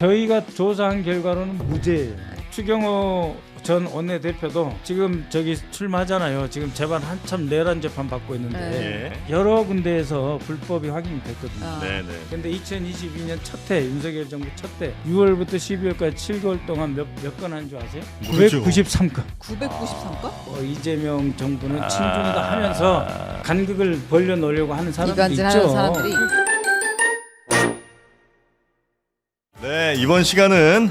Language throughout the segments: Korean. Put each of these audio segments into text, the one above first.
저희가 조사한 결과로는 무죄예요. 추경호 전 원내대표도 지금 저기 출마하잖아요. 지금 재판 한참 내란 재판 받고 있는데 여러 군데에서 불법이 확인이 됐거든요. 그런데 2022년 첫 해 윤석열 정부 첫 해 6월부터 12월까지 7개월 동안 몇 건 한 줄 아세요? 모르죠. 993건. 993건? 이재명 정부는 친중이다 하면서 간극을 벌려놓으려고 하는 사람들이 있죠. 이간질하는 사람들이. 네, 이번 시간은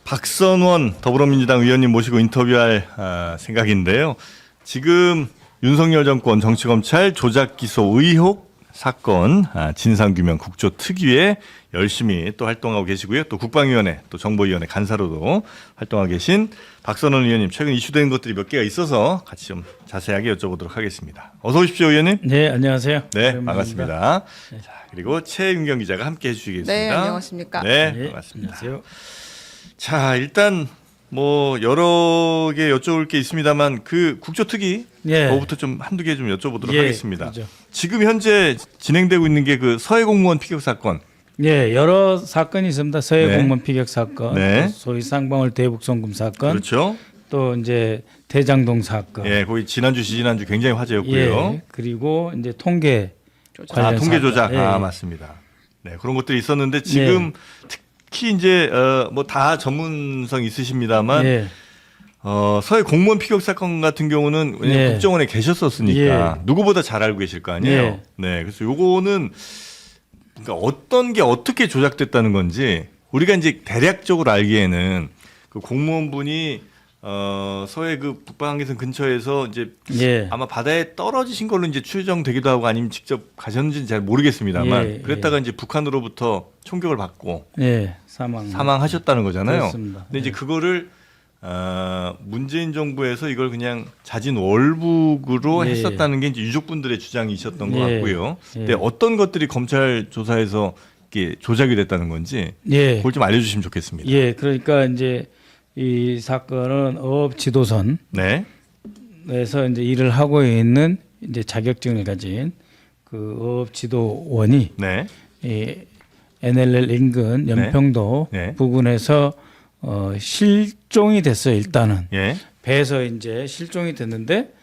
박선원 더불어민주당 의원님 모시고 인터뷰할 생각인데요. 지금 윤석열 정권 정치검찰 조작기소 의혹 사건 진상규명 국조특위에 열심히 또 활동하고 계시고요. 또 국방위원회 또 정보위원회 간사로도 활동하고 계신 박선원 의원님, 최근 이슈된 것들이 몇 개가 있어서 같이 좀 자세하게 여쭤보도록 하겠습니다. 어서 오십시오, 의원님. 네, 안녕하세요. 네, 오랜만입니다. 반갑습니다. 자, 그리고 최윤경 기자가 함께 해주시겠습니다. 네, 안녕하십니까. 네, 네, 반갑습니다. 안녕하세요. 자, 일단 뭐 여러 개 여쭤볼 게 있습니다만 그 국조특위 뭐부터 좀 한두 개 좀 여쭤보도록 하겠습니다. 그렇죠. 지금 현재 진행되고 있는 게 그 서해 공무원 피격 사건. 예, 여러 사건이 있습니다. 서해 네. 공무원 피격 사건, 네. 소위 쌍방울 대북 송금 사건, 그렇죠. 또 이제 대장동 사건. 예, 거기 지난주 지난주 굉장히 화제였고요. 예, 그리고 이제 통계 관련 통계 조작. 사건. 예, 예. 맞습니다. 네, 그런 것들이 있었는데 지금 특히 이제 뭐 다 전문성 있으십니다만 예. 서해 공무원 피격 사건 같은 경우는 왜냐면 예. 국정원에 계셨었으니까 누구보다 잘 알고 계실 거 아니에요. 예. 네, 그래서 요거는 그러니까 어떤 게 어떻게 조작됐다는 건지 우리가 이제 대략적으로 알기에는 그 공무원분이 서해 그 북방항해선 근처에서 이제 예. 아마 바다에 떨어지신 걸로 이제 추정되기도 하고 아니면 직접 가셨는지는 잘 모르겠습니다만 예, 그랬다가 이제 북한으로부터 총격을 받고 예, 사망하셨다는 거잖아요. 그렇습니다. 근데 이제 그거를 문재인 정부에서 이걸 그냥 자진 월북으로 예. 했었다는 게 이제 유족분들의 주장이셨던 것 예. 같고요. 예. 근데 어떤 것들이 검찰 조사에서 이게 조작이 됐다는 건지 예. 그걸 좀 알려주시면 좋겠습니다. 예, 그러니까 이제 이 사건은 어업 지도선에서 네, 이제 일을 하고 있는 이제 자격증을 가진 그 어업 지도원이 네, 이 NLL 인근 연평도 네. 부근에서 실종이 됐어요. 일단은 예, 배에서 이제 실종이 됐는데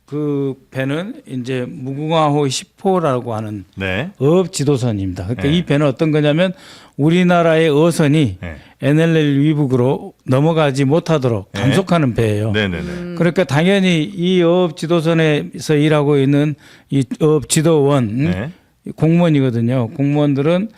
그 배는 이제 무궁화호 10호라고 하는 네, 어업 지도선입니다. 그러니까 네. 이 배는 어떤 거냐면 우리나라의 어선이 네, NLL 위북으로 넘어가지 못하도록 네. 감속하는 배예요. 네, 네, 네. 그러니까 당연히 이 어업 지도선에서 일하고 있는 이 어업 지도원 네. 공무원이거든요. 공무원들은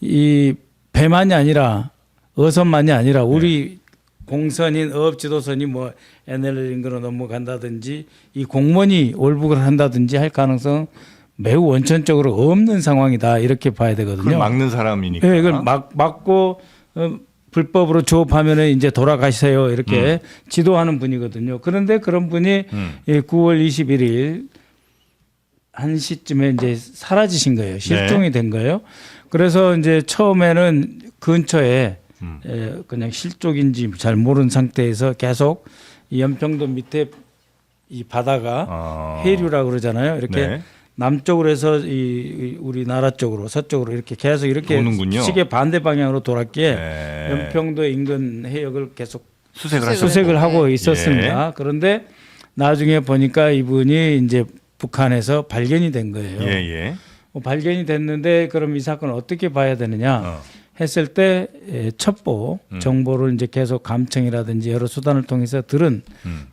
이 배만이 아니라 어선만이 아니라 우리 공선인 어업 지도선이 뭐 NLL 인근으로 넘어간다든지 이 공무원이 월북을 한다든지 할 가능성 매우 원천적으로 없는 상황이다 이렇게 봐야 되거든요. 그걸 막는 사람이니까. 예, 이걸 막고 불법으로 조업하면은 이제 돌아가세요 이렇게 지도하는 분이거든요. 그런데 그런 분이 9월 21일 1시쯤에 이제 사라지신 거예요. 실종이 된 거예요. 그래서 이제 처음에는 근처에 그냥 실종인지 잘 모르는 상태에서 계속 이 연평도 밑에 이 바다가 해류라고 그러잖아요. 이렇게 네. 남쪽으로 해서 이 우리나라 쪽으로 서쪽으로 이렇게 계속 이렇게 도는군요. 시계 반대 방향으로 돌았기에 네. 연평도 인근 해역을 계속 수색을 수색을 하고 예. 있었습니다. 그런데 나중에 보니까 이분이 이제 북한에서 발견이 된 거예요. 예, 예. 발견이 됐는데 그럼 이 사건을 어떻게 봐야 되느냐 했을 때 첩보 정보를 이제 계속 감청이라든지 여러 수단을 통해서 들은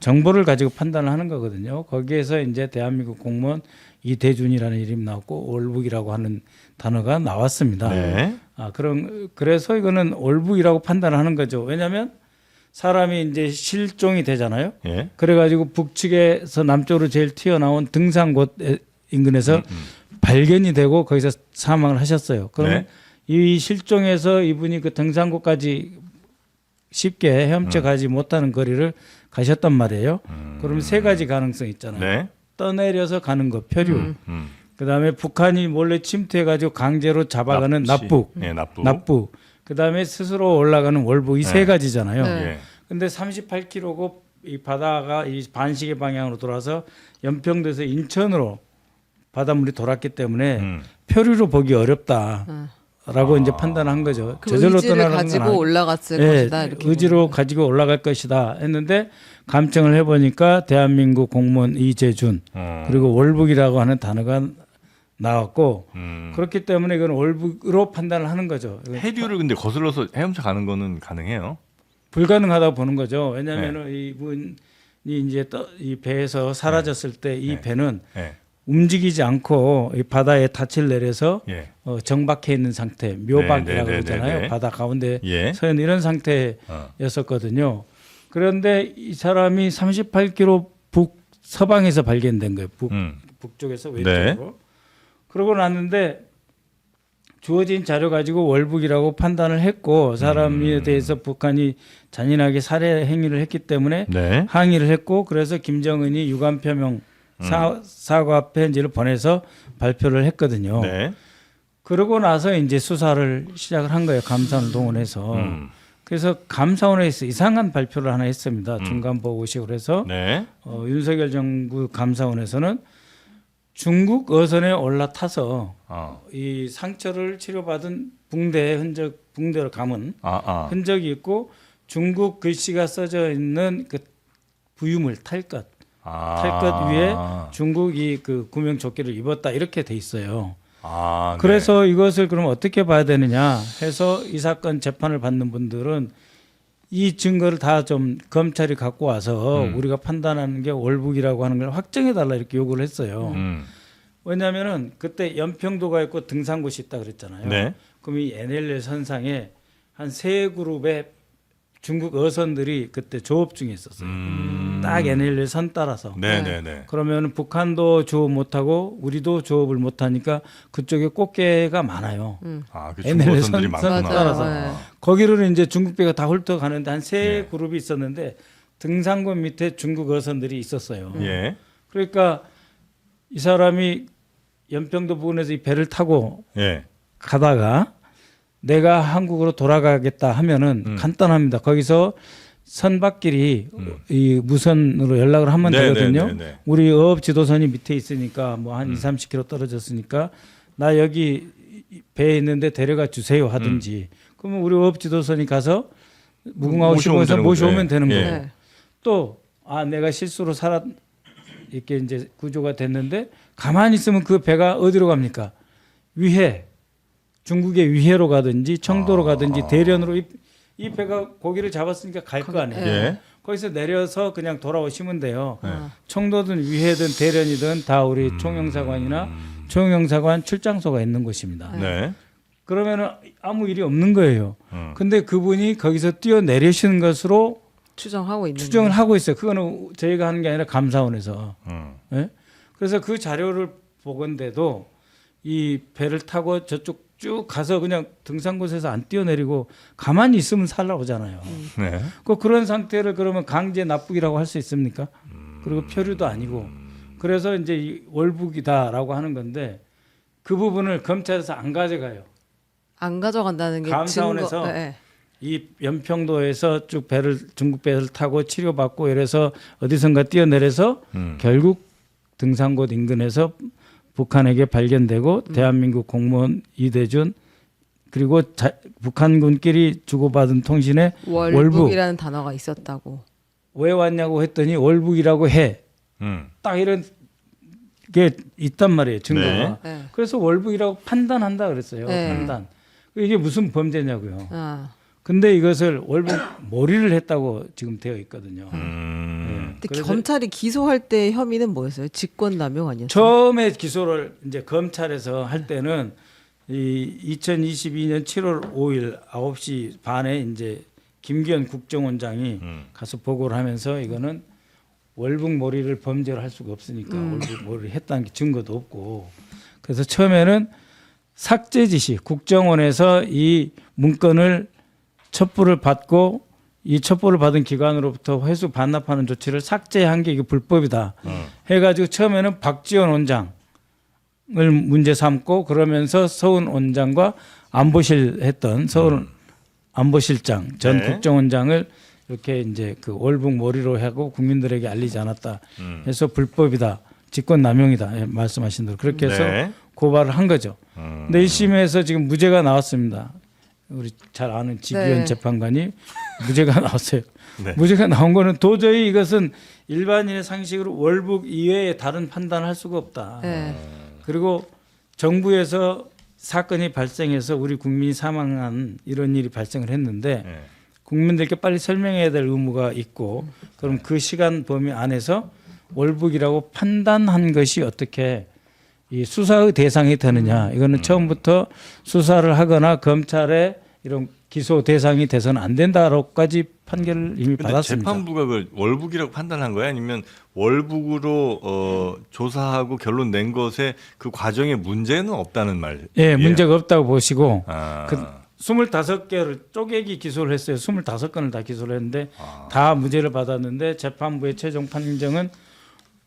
정보를 가지고 판단을 하는 거거든요. 거기에서 이제 대한민국 공무원 이대준이라는 이름이 나왔고 월북이라고 하는 단어가 나왔습니다. 네. 그래서 이거는 월북이라고 판단을 하는 거죠. 왜냐하면 사람이 이제 실종이 되잖아요. 예. 그래가지고 북측에서 남쪽으로 제일 튀어나온 등산곳 인근에서 발견이 되고 거기서 사망을 하셨어요. 그러면 네. 이 실종에서 이분이 그 등산곳까지 쉽게 헤엄쳐 가지 못하는 거리를 가셨단 말이에요. 그러면 세 가지 가능성이 있잖아요. 네. 떠내려서 가는 거 표류. 그다음에 북한이 몰래 침투해가지고 강제로 잡아가는 납북. 예, 납북. 납북. 그다음에 스스로 올라가는 월북 이 세 가지잖아요. 예. 근데 38km고 이 바다가 이 반시계 방향으로 돌아서 연평도에서 인천으로 바닷물이 돌았기 때문에 표류로 보기 어렵다. 라고 이제 판단한 거죠. 그 저절로 의지를 떠나는 건 가지고 아니- 올라갔을 예, 것이다. 이렇게 의지로 보는 거예요. 가지고 올라갈 것이다 했는데 감청을 해보니까 대한민국 공무원 이재준 그리고 월북이라고 하는 단어가 나왔고 그렇기 때문에 이건 월북으로 판단을 하는 거죠. 해류를 근데 거슬러서 헤엄쳐 가는 거는 가능해요? 불가능하다고 보는 거죠. 왜냐하면 이분이 이제 이 배에서 사라졌을 때 이 배는 예. 움직이지 않고 이 바다에 닻을 내려서 예. 정박해 있는 상태, 묘박이라고 네, 네, 네, 그러잖아요. 네, 네. 바다 가운데 예. 서 있는 이런 상태였었거든요. 그런데 이 사람이 38km 북서방에서 발견된 거예요. 북쪽에서 왼쪽으로. 그러고 났는데 주어진 자료 가지고 월북이라고 판단을 했고 사람에 대해서 북한이 잔인하게 살해 행위를 했기 때문에 네. 항의를 했고 그래서 김정은이 유감 표명 사과 편지를 보내서 발표를 했거든요. 네. 그러고 나서 이제 수사를 시작을 한 거예요. 감사원을 동원해서. 그래서 감사원에서 이상한 발표를 하나 했습니다. 중간 보고식으로 해서 네. 윤석열 정부 감사원에서는 중국 어선에 올라타서 이 상처를 치료받은 붕대의 흔적, 붕대로 감은 흔적이 있고 중국 글씨가 써져 있는 그 부유물 탈 것 위에 중국이 그 구명조끼를 입었다 이렇게 돼 있어요. 네. 그래서 이것을 그럼 어떻게 봐야 되느냐 해서 이 사건 재판을 받는 분들은 이 증거를 다 좀 검찰이 갖고 와서 우리가 판단하는 게 월북이라고 하는 걸 확정해 달라 이렇게 요구를 했어요. 왜냐하면은 그때 연평도가 있고 등산곳이 있다 그랬잖아요. 네. 그럼 이 NLL 선상에 한 세 그룹의 중국 어선들이 그때 조업 중에 있었어요. 딱 NLL 선 따라서. 네네네. 그러면 북한도 조업 못하고 우리도 조업을 못하니까 그쪽에 꽃게가 많아요. 그 중국 어선들이 많구나. 따라서 네. 거기로는 이제 중국 배가 다 훑어가는데 한 세 예. 그룹이 있었는데 등산권 밑에 중국 어선들이 있었어요. 예. 그러니까 이 사람이 연평도 부근에서 이 배를 타고 예. 가다가 내가 한국으로 돌아가겠다 하면은 간단합니다. 거기서 선박끼리 이 무선으로 연락을 하면 네, 되거든요. 네, 네, 네. 우리 어업 지도선이 밑에 있으니까 뭐 한 20-30km 떨어졌으니까 나 여기 배에 있는데 데려가 주세요 하든지 그러면 우리 어업 지도선이 가서 무궁화호 모셔오면 15에서 되는 모셔오면 거죠. 되는 예. 거예요. 또 내가 실수로 이렇게 이제 구조가 됐는데 가만히 있으면 그 배가 어디로 갑니까? 위해 중국의 위해로 가든지 청도로 가든지 대련으로 이 배가 고기를 잡았으니까 갈 거 아니에요. 예. 거기서 내려서 그냥 돌아오시면 돼요. 청도든 위해든 대련이든 다 우리 총영사관이나 총영사관 출장소가 있는 곳입니다. 네. 그러면은 아무 일이 없는 거예요. 근데 그분이 거기서 뛰어내리시는 것으로 추정하고 있는 추정을 거예요. 하고 있어요. 그거는 저희가 하는 게 아니라 감사원에서. 음. 예? 그래서 그 자료를 보건대도 이 배를 타고 저쪽 쭉 가서 그냥 등산곳에서 안 뛰어내리고 가만히 있으면 살아오잖아요. 네. 그런 상태를 그러면 강제 납북이라고 할 수 있습니까? 그리고 표류도 아니고. 그래서 이제 이 월북이다라고 하는 건데 그 부분을 검찰에서 안 가져가요. 안 가져간다는 게 감사원에서 증거. 네. 이 연평도에서 쭉 중국 배를 타고 치료받고 이래서 어디선가 뛰어내려서 결국 등산곳 인근에서 북한에게 발견되고 대한민국 공무원 이대준 그리고 북한군끼리 주고받은 통신에 월북 월북이라는 단어가 있었다고. 왜 왔냐고 했더니 월북이라고 해. 딱 이런 게 있단 말이에요. 증거가. 네. 그래서 월북이라고 판단한다 그랬어요. 네. 판단. 이게 무슨 범죄냐고요. 아. 근데 이것을 월북 몰이를 했다고 지금 되어 있거든요. 네. 근데 그래서 검찰이 기소할 때 혐의는 뭐였어요? 직권남용 아니었어요? 처음에 기소를 이제 검찰에서 할 때는 이 2022년 7월 5일 9시 반에 이제 김기현 국정원장이 가서 보고를 하면서 이거는 월북몰이를 범죄로 할 수가 없으니까 월북몰이를 했다는 게 증거도 없고 그래서 처음에는 삭제 지시 국정원에서 이 문건을 첩보를 받고 이 첩보를 받은 기관으로부터 회수 반납하는 조치를 삭제한 게 이게 불법이다 해가지고 처음에는 박지원 원장을 문제 삼고 그러면서 서훈 원장과 안보실 했던 서훈 안보실장 전 네. 국정원장을 이렇게 이제 그 월북몰이로 하고 국민들에게 알리지 않았다 해서 불법이다 직권남용이다 말씀하신 대로 그렇게 해서 네. 고발을 한 거죠. 근데 1심에서 지금 무죄가 나왔습니다. 우리 잘 아는 지기현 네. 재판관이 무죄가 나왔어요. 네. 무죄가 나온 거는 도저히 이것은 일반인의 상식으로 월북 이외에 다른 판단을 할 수가 없다. 네. 그리고 정부에서 사건이 발생해서 우리 국민이 사망한 이런 일이 발생을 했는데 네. 국민들께 빨리 설명해야 될 의무가 있고 그럼 그 시간 범위 안에서 월북이라고 판단한 것이 어떻게 이 수사의 대상이 되느냐. 이거는 처음부터 수사를 하거나 검찰의 이런 기소 대상이 돼서는 안 된다라고까지 판결을 이미 근데 받았습니다. 재판부가 그걸 월북이라고 판단한 거야? 아니면 월북으로 조사하고 결론 낸 것에 그 과정에 문제는 없다는 말? 예, 문제가 없다고 보시고 아, 그 25개를 쪼개기 기소를 했어요. 25건을 다 기소를 했는데 아. 다 무죄를 받았는데 재판부의 최종 판정은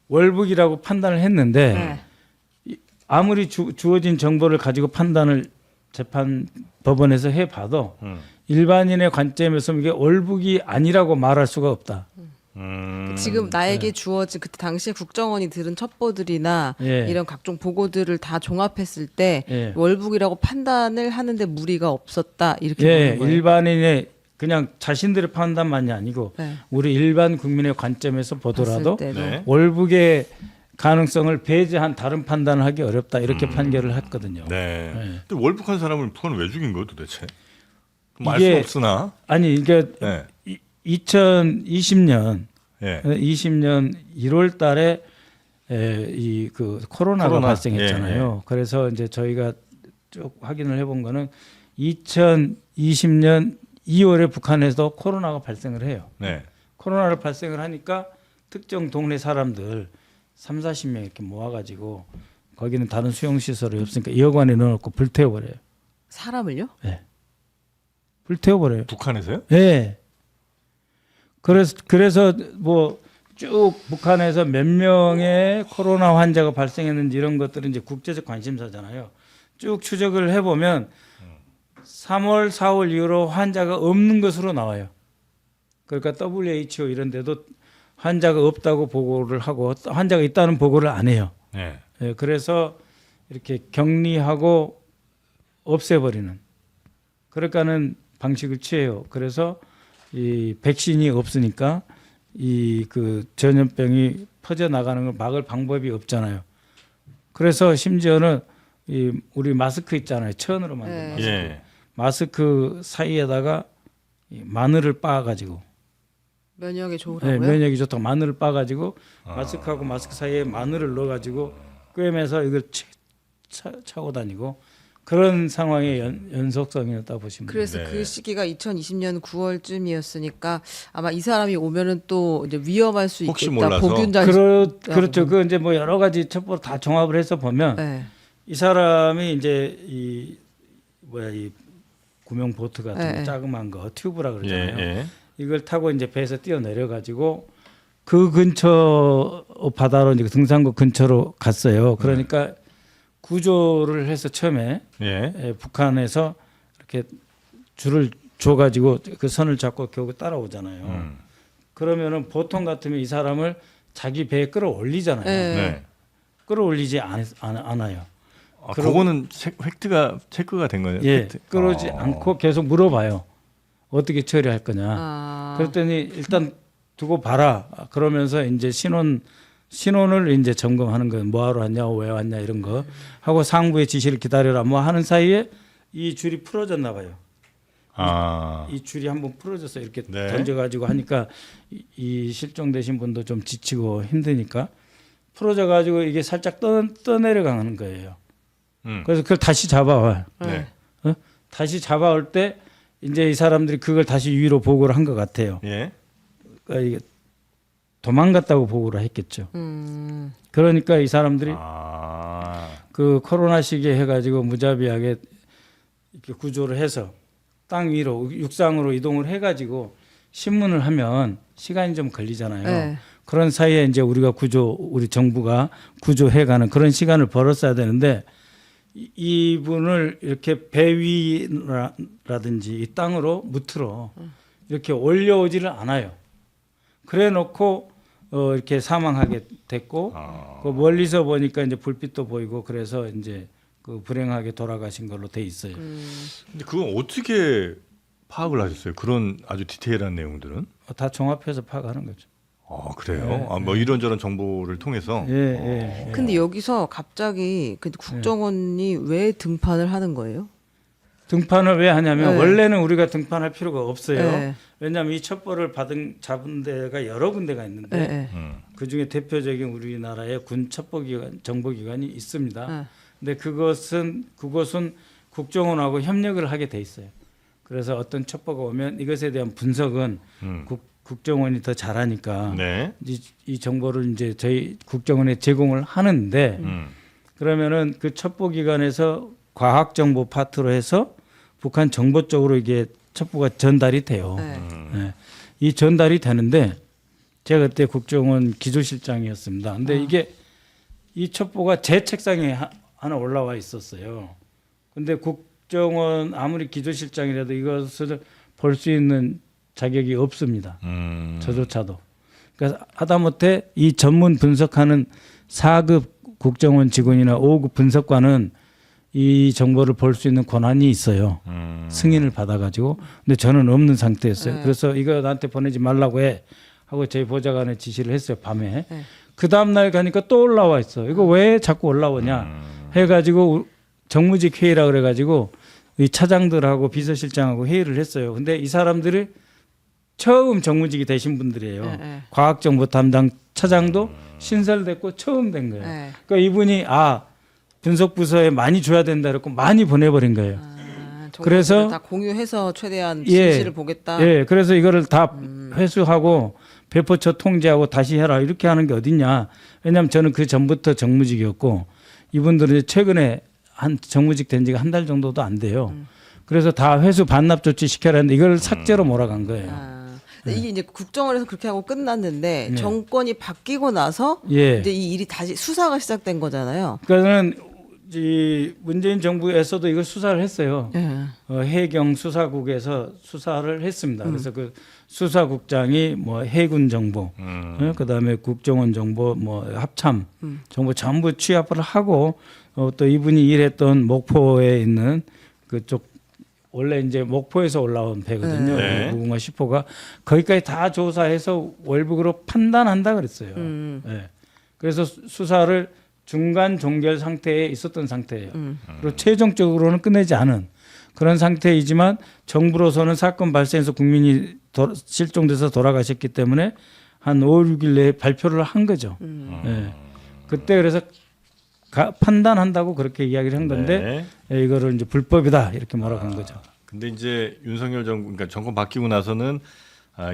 월북이라고 판단을 했는데 네. 아무리 주어진 정보를 가지고 판단을 재판 법원에서 해봐도 일반인의 관점에서 이게 월북이 아니라고 말할 수가 없다. 지금 나에게 주어진 그때 당시에 국정원이 들은 첩보들이나 예. 이런 각종 보고들을 다 종합했을 때 예. 월북이라고 판단을 하는데 무리가 없었다 이렇게 예, 보는 거예요. 일반인의 그냥 자신들의 판단만이 아니고 네. 우리 일반 국민의 관점에서 보더라도 봤을 때도. 네. 월북의 가능성을 배제한 다른 판단을 하기 어렵다 이렇게 판결을 했거든요. 네. 네. 근데 월북한 사람을 북한은 왜 죽인 거예요, 도대체? 알 이게- 수 없으나. 아니 이게 네. 2020년 예. 20년 1월 달에 이 그 코로나가 코로나, 발생했잖아요. 그래서 이제 저희가 쭉 확인을 해본 거는 2020년 2월에 북한에서 코로나가 발생을 해요. 네. 코로나를 발생을 하니까 특정 동네 사람들 3, 40명 이렇게 모아가지고 거기는 다른 수용시설이 없으니까 2억 원에 넣어놓고 불태워버려요. 사람을요? 불태워버려요. 북한에서요? 예. 그래서 뭐 쭉 북한에서 몇 명의 코로나 환자가 발생했는지 이런 것들은 이제 국제적 관심사잖아요. 쭉 추적을 해보면 3월, 4월 이후로 환자가 없는 것으로 나와요. 그러니까 WHO 이런 데도 환자가 없다고 보고를 하고 환자가 있다는 보고를 안 해요. 네. 예, 그래서 이렇게 격리하고 없애버리는 그러니까는 방식을 취해요. 그래서 이 백신이 없으니까 이 그 전염병이 퍼져 나가는 걸 막을 방법이 없잖아요. 그래서 심지어는 이 우리 마스크 있잖아요. 천으로 만든 네. 마스크. 예. 마스크 사이에다가 이 마늘을 빻아가지고 면역에 좋으라고요? 면역이 좋다고 마늘을 빻아가지고 마스크하고 마스크 사이에 마늘을 넣어가지고 꿰매서 이걸 차고 다니고 그런 상황의 연속성이었다 보시면 돼요. 그래서 네. 그 시기가 2020년 9월쯤이었으니까 아마 이 사람이 오면은 또 이제 위험할 수 혹시 있겠다. 몰라서. 복균자 그렇죠. 그 이제 뭐 여러 가지 첩보를 다 종합을 해서 보면 네. 이 사람이 이제 이 구명 보트 같은 네, 거 네. 자그마한 거 튜브라 예. 그러잖아요. 예. 이걸 타고 이제 배에서 뛰어내려 가지고 그 근처 바다로 이제 등산구 근처로 갔어요. 그러니까 구조를 해서 처음에 예. 북한에서 이렇게 줄을 줘가지고 그 선을 잡고 겨우 따라오잖아요. 그러면은 보통 같으면 이 사람을 자기 배에 끌어올리잖아요. 네. 네. 끌어올리지 않아요. 아, 그럼- 그거는 체크가 된 거예요. 예, 팩트. 끌어오지 않고 계속 물어봐요. 어떻게 처리할 거냐. 아, 그랬더니 일단 두고 봐라. 그러면서 이제 신원을 이제 점검하는 거, 뭐하러 왔냐, 왜 왔냐 이런 거 하고 상부의 지시를 기다려라 뭐 하는 사이에 이 줄이 풀어졌나 봐요. 아. 이 줄이 한번 풀어져서 이렇게 네. 던져가지고 하니까 이 실종되신 분도 좀 지치고 힘드니까 풀어져가지고 이게 살짝 떠내려가는 거예요. 그래서 그걸 다시 잡아와요. 네. 다시 잡아올 때 이제 이 사람들이 그걸 다시 위로 보고를 한 것 같아요. 예. 그러니까 이게 도망갔다고 보고를 했겠죠. 그러니까 이 사람들이 아. 그 코로나 시기에 해가지고 무자비하게 이렇게 구조를 해서 땅 위로 육상으로 이동을 해가지고 신문을 하면 시간이 좀 걸리잖아요. 네. 그런 사이에 이제 우리 정부가 구조해가는 그런 시간을 벌었어야 되는데 이분을 이렇게 배 위라든지 이 땅으로 무트로 이렇게 올려오지를 않아요. 그래놓고 이렇게 사망하게 됐고 그 멀리서 보니까 이제 불빛도 보이고 그래서 이제 그 불행하게 돌아가신 걸로 돼 있어요. 근데 그건 어떻게 파악을 하셨어요? 그런 아주 디테일한 내용들은? 다 종합해서 파악하는 거죠. 아 그래요? 뭐 이런저런 정보를 통해서. 예. 근데 여기서 갑자기 그 국정원이 왜 등판을 하는 거예요? 등판을 왜 하냐면 네. 원래는 우리가 등판할 필요가 없어요. 네. 왜냐하면 이 첩보를 잡은 데가 여러 군데가 있는데 네. 그 중에 대표적인 우리나라의 군 첩보기관, 정보기관이 있습니다. 네. 근데 그것은 국정원하고 협력을 하게 돼 있어요. 그래서 어떤 첩보가 오면 이것에 대한 분석은 국정원이 더 잘하니까 네. 이 정보를 이제 저희 국정원에 제공을 하는데 그러면은 그 첩보기관에서 과학정보 파트로 해서 북한 정보 쪽으로 이게 첩보가 전달이 돼요. 네. 네. 이 전달이 되는데 제가 그때 국정원 기조실장이었습니다. 근데 이게 이 첩보가 제 책상에 하나 올라와 있었어요. 근데 국정원 아무리 기조실장이라도 이것을 볼 수 있는 자격이 없습니다. 저조차도. 그러니까 하다못해 이 전문 분석하는 4급 국정원 직원이나 5급 분석관은 이 정보를 볼 수 있는 권한이 있어요. 승인을 받아가지고. 근데 저는 없는 상태였어요. 그래서 이거 나한테 보내지 말라고 해 하고 저희 보좌관에 지시를 했어요. 밤에. 그 다음날 가니까 또 올라와 있어. 이거 왜 자꾸 올라오냐 해가지고 정무직 회의라 그래가지고 이 차장들하고 비서실장하고 회의를 했어요. 근데 이 사람들이 처음 정무직이 되신 분들이에요. 과학정보 담당 차장도 신설됐고 처음 된 거예요. 그러니까 이분이 분석부서에 많이 줘야 된다 그랬고 많이 보내버린 거예요. 그래서 다 공유해서 최대한 진실을 보겠다. 예, 그래서 이거를 다 회수하고 배포처 통제하고 다시 해라 이렇게 하는 게 어딨냐. 왜냐하면 저는 그 전부터 정무직이었고 이분들은 최근에 한 정무직 된 지가 한 달 정도도 안 돼요. 그래서 다 회수 반납 조치 시켜라 했는데 이걸 삭제로 몰아간 거예요. 근데 이게 이제 국정원에서 그렇게 하고 끝났는데 정권이 바뀌고 나서 예. 이제 이 일이 다시 수사가 시작된 거잖아요. 그러니까는 이 문재인 정부에서도 이걸 수사를 했어요. 해경 수사국에서 수사를 했습니다. 그래서 그 수사국장이 뭐 해군 정보, 그다음에 국정원 정보, 뭐 합참 정보 전부 취합을 하고 또 이분이 일했던 목포에 있는 그쪽 원래 이제 목포에서 올라온 배거든요. 네. 무궁화 10호가 거기까지 다 조사해서 월북으로 판단한다 그랬어요. 네. 그래서 수사를 중간 종결 상태에 있었던 상태예요. 그리고 최종적으로는 끝내지 않은 그런 상태이지만 정부로서는 사건 발생해서 국민이 실종돼서 돌아가셨기 때문에 한 5, 6일 내에 발표를 한 거죠. 네. 그때 그래서 판단한다고 그렇게 이야기를 한 건데 이거를 이제 불법이다 이렇게 말하고 한 거죠. 근데 이제 윤석열 정부, 그러니까 정권 바뀌고 나서는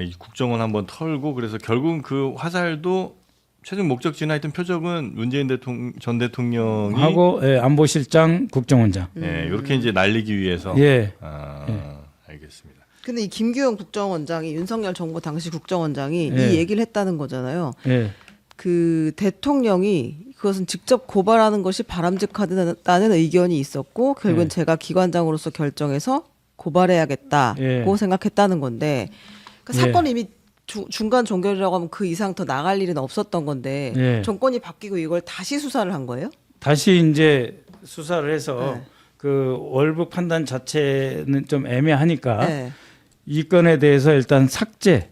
이 국정원 한번 털고 그래서 결국은 그 화살도 최종 목적지나 하여튼 표적은 문재인 전 대통령이 하고 안보실장, 국정원장. 이렇게 이제 날리기 위해서. 알겠습니다. 근데 이 김규현 국정원장이 윤석열 정부 당시 국정원장이 이 얘기를 했다는 거잖아요. 그 대통령이 그것은 직접 고발하는 것이 바람직하다는 의견이 있었고 결국은 제가 기관장으로서 결정해서 고발해야겠다고 생각했다는 건데 그러니까 사건이 이미 중간 종결이라고 하면 그 이상 더 나갈 일은 없었던 건데 정권이 바뀌고 이걸 다시 수사를 한 거예요? 다시 이제 수사를 해서 그 월북 판단 자체는 좀 애매하니까 이 건에 대해서 일단 삭제,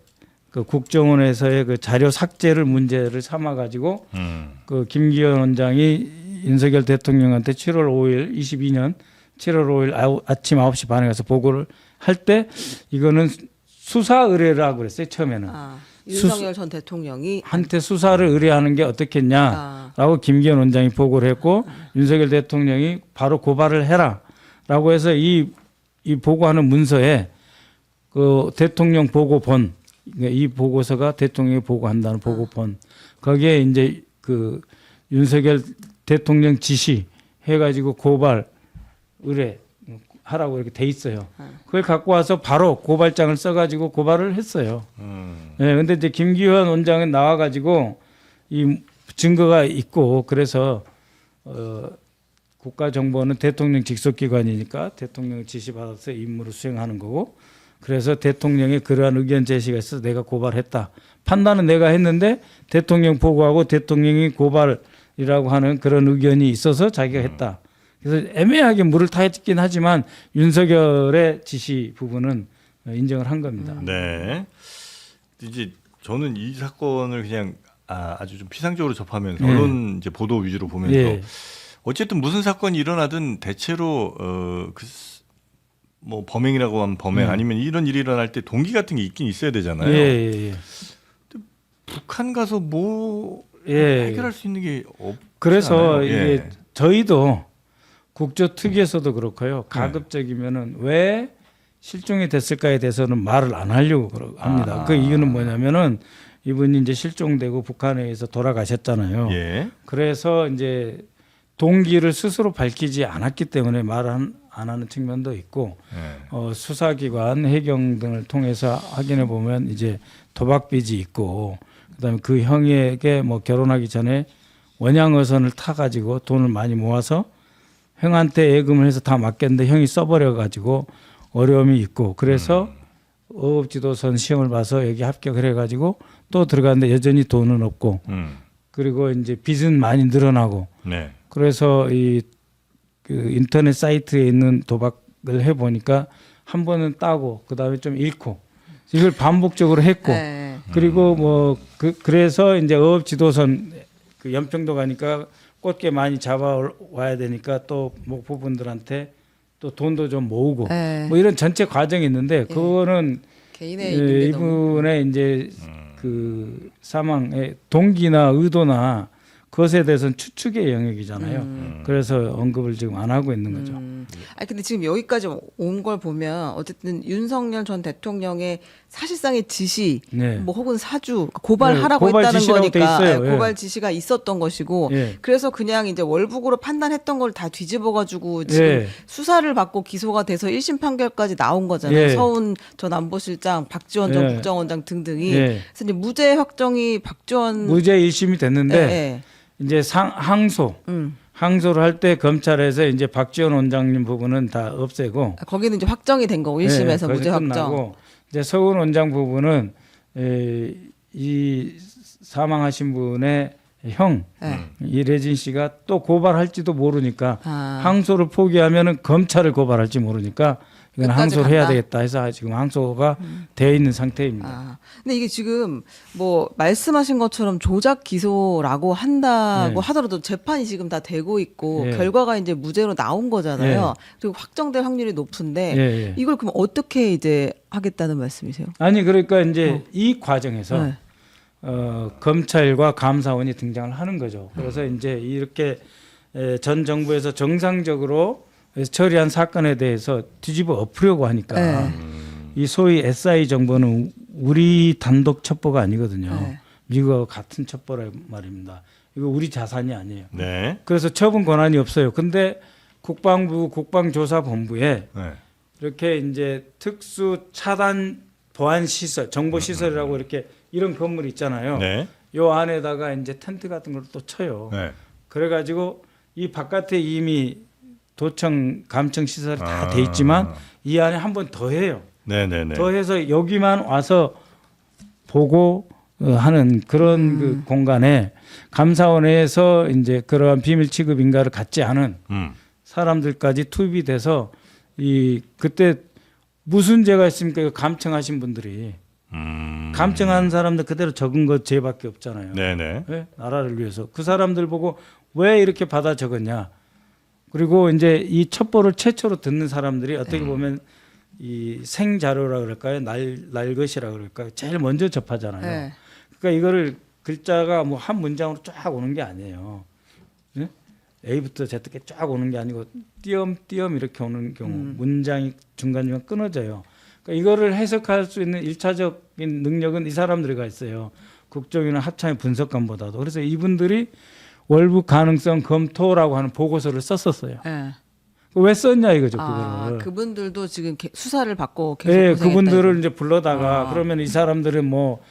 그 국정원에서의 그 자료 삭제를 문제를 삼아 가지고 그 김기현 원장이 윤석열 대통령한테 7월 5일 22년 7월 5일 아침 9시 반에 가서 보고를 할 때 이거는 수사 의뢰라고 그랬어요. 처음에는. 윤석열 전 대통령이 한테 수사를 의뢰하는 게 어떻겠냐라고 김기현 원장이 보고를 했고 윤석열 대통령이 바로 고발을 해라라고 해서 이 보고하는 문서에 그 대통령 보고본 이 보고서가 대통령이 보고한다는 보고본 거기에 이제 그 윤석열 대통령 지시 해가지고 고발 의뢰 하라고 이렇게 돼 있어요. 그걸 갖고 와서 바로 고발장을 써가지고 고발을 했어요. 네, 근데 이제 김기현 원장은 나와가지고 이 증거가 있고 그래서 국가정보는 대통령 직속기관이니까 대통령 지시받아서 임무를 수행하는 거고 그래서 대통령의 그러한 의견 제시가 있어서 내가 고발했다. 판단은 내가 했는데 대통령 보고하고 대통령이 고발이라고 하는 그런 의견이 있어서 자기가 했다. 그래서 애매하게 물을 타있긴 하지만 윤석열의 지시 부분은 인정을 한 겁니다. 네. 이제 저는 이 사건을 그냥 아주 좀 피상적으로 접하면서 네. 언론 이제 보도 위주로 보면서 예. 어쨌든 무슨 사건이 일어나든 대체로 뭐 범행이라고 하면 범행 아니면 이런 일이 일어날 때 동기 같은 게 있긴 있어야 되잖아요. 예. 북한 가서 뭐 예. 해결할 수 있는 게 없. 그래서 이게 예. 저희도 국조특위에서도 그렇고요. 가급적이면은 왜 실종이 됐을까에 대해서는 말을 안 하려고 합니다. 그 이유는 뭐냐면은 이분이 이제 실종되고 북한에 의해서 돌아가셨잖아요. 예. 그래서 이제 동기를 스스로 밝히지 않았기 때문에 말을 안 하는 측면도 있고 예. 수사기관, 해경 등을 통해서 확인해 보면 이제 도박 빚이 있고 그다음에 그 형에게 뭐 결혼하기 전에 원양어선을 타가지고 돈을 많이 모아서 형한테 예금을 해서 다 맡겼는데 형이 써버려가지고 어려움이 있고 그래서 어업지도선 시험을 봐서 여기 합격을 해가지고 또 들어갔는데 여전히 돈은 없고 그리고 이제 빚은 많이 늘어나고 네. 그래서 그 인터넷 사이트에 있는 도박을 해 보니까 한 번은 따고 그다음에 좀 잃고 이걸 반복적으로 했고 네. 그리고 뭐 그래서 이제 어업지도선 그 연평도 가니까 꽃게 많이 잡아와야 되니까 또 목포분들한테 또 돈도 좀 모으고 네. 뭐 이런 전체 과정이 있는데 그거는 개인의 있는데 너무 이분의 이제 그 사망의 동기나 의도나 그것에 대해서는 추측의 영역이잖아요. 그래서 언급을 지금 안 하고 있는 거죠. 아니 근데 지금 여기까지 온 걸 보면 어쨌든 윤석열 전 대통령의 사실상의 지시, 네. 뭐 혹은 사주 고발하라고 네, 고발 했다는 지시라고 돼 거니까 있어요. 예. 고발 지시가 있었던 것이고, 예. 그래서 그냥 이제 월북으로 판단했던 걸 다 뒤집어가지고 지금 예. 수사를 받고 기소가 돼서 1심 판결까지 나온 거잖아요. 예. 서훈 전 안보실장, 박지원 전 예. 국정원장 등등이. 예. 그래서 이제 무죄 확정이 박지원 무죄 1심이 됐는데 예. 이제 항소를 할 때 검찰에서 이제 박지원 원장님 부분은 다 없애고 거기는 이제 확정이 된 거고 1심에서 예, 무죄 거기서 확정. 끝나고 이제 서훈 원장 부분은 이 사망하신 분의 형 예. 이래진 씨가 또 고발할지도 모르니까 아. 항소를 포기하면은 검찰을 고발할지 모르니까 이건 끝까지 항소를 해야 간다? 되겠다 해서 지금 항소가 되어 있는 상태입니다. 아, 근데 이게 지금 뭐 말씀하신 것처럼 조작 기소라고 한다고 네. 하더라도 재판이 지금 다 되고 있고 예. 결과가 이제 무죄로 나온 거잖아요. 그리고 확정될 확률이 높은데 예. 이걸 그럼 어떻게 이제 하겠다는 말씀이세요? 아니 그러니까 이제 이 과정에서 네. 검찰과 감사원이 등장을 하는 거죠. 그래서 이제 이렇게 전 정부에서 정상적으로 처리한 사건에 대해서 뒤집어 엎으려고 하니까 네. 이 소위 SI 정보는 우리 단독 첩보가 아니거든요. 네. 미국하고 같은 첩보란 말입니다. 이거 우리 자산이 아니에요. 네. 그래서 처분 권한이 없어요. 근데 국방부 국방조사본부에 네. 이렇게 이제 특수 차단 보안 시설, 정보 시설이라고 이렇게 이런 건물 있잖아요. 네. 요 안에다가 이제 텐트 같은 걸 또 쳐요. 네. 그래가지고 이 바깥에 이미 도청 감청 시설이 다 돼 있지만 이 안에 한 번 더 해요. 네네네. 더 해서 여기만 와서 보고 하는 그런 그 공간에 감사원에서 이제 그러한 비밀 취급 인가를 갖지 않은 사람들까지 투입이 돼서 그때 무슨 죄가 있습니까? 이거 감청하신 분들이 감청한 사람들 그대로 적은 것 죄밖에 없잖아요. 네네. 네? 나라를 위해서 그 사람들 보고 왜 이렇게 받아 적었냐? 그리고 이제 이 첩보를 최초로 듣는 사람들이 어떻게 보면 이 생자료라 그럴까요? 날것이라 그럴까요? 제일 먼저 접하잖아요. 네. 그러니까 이거를 글자가 뭐 한 문장으로 쫙 오는 게 아니에요. 네? A부터 Z께 쫙 오는 게 아니고 띄엄띄엄 이렇게 오는 경우 문장이 중간중간 끊어져요. 그러니까 이거를 해석할 수 있는 일차적인 능력은 이 사람들이가 있어요. 국정이나 합참의 분석관보다도. 그래서 이분들이 월북 가능성 검토라고 하는 보고서를 썼었어요. 네. 왜 썼냐 이거죠, 아, 그거를. 그분들도 지금 수사를 받고 계속 네, 고생했다, 그분들을 이거. 이제 불러다가 그러면 이 사람들은 뭐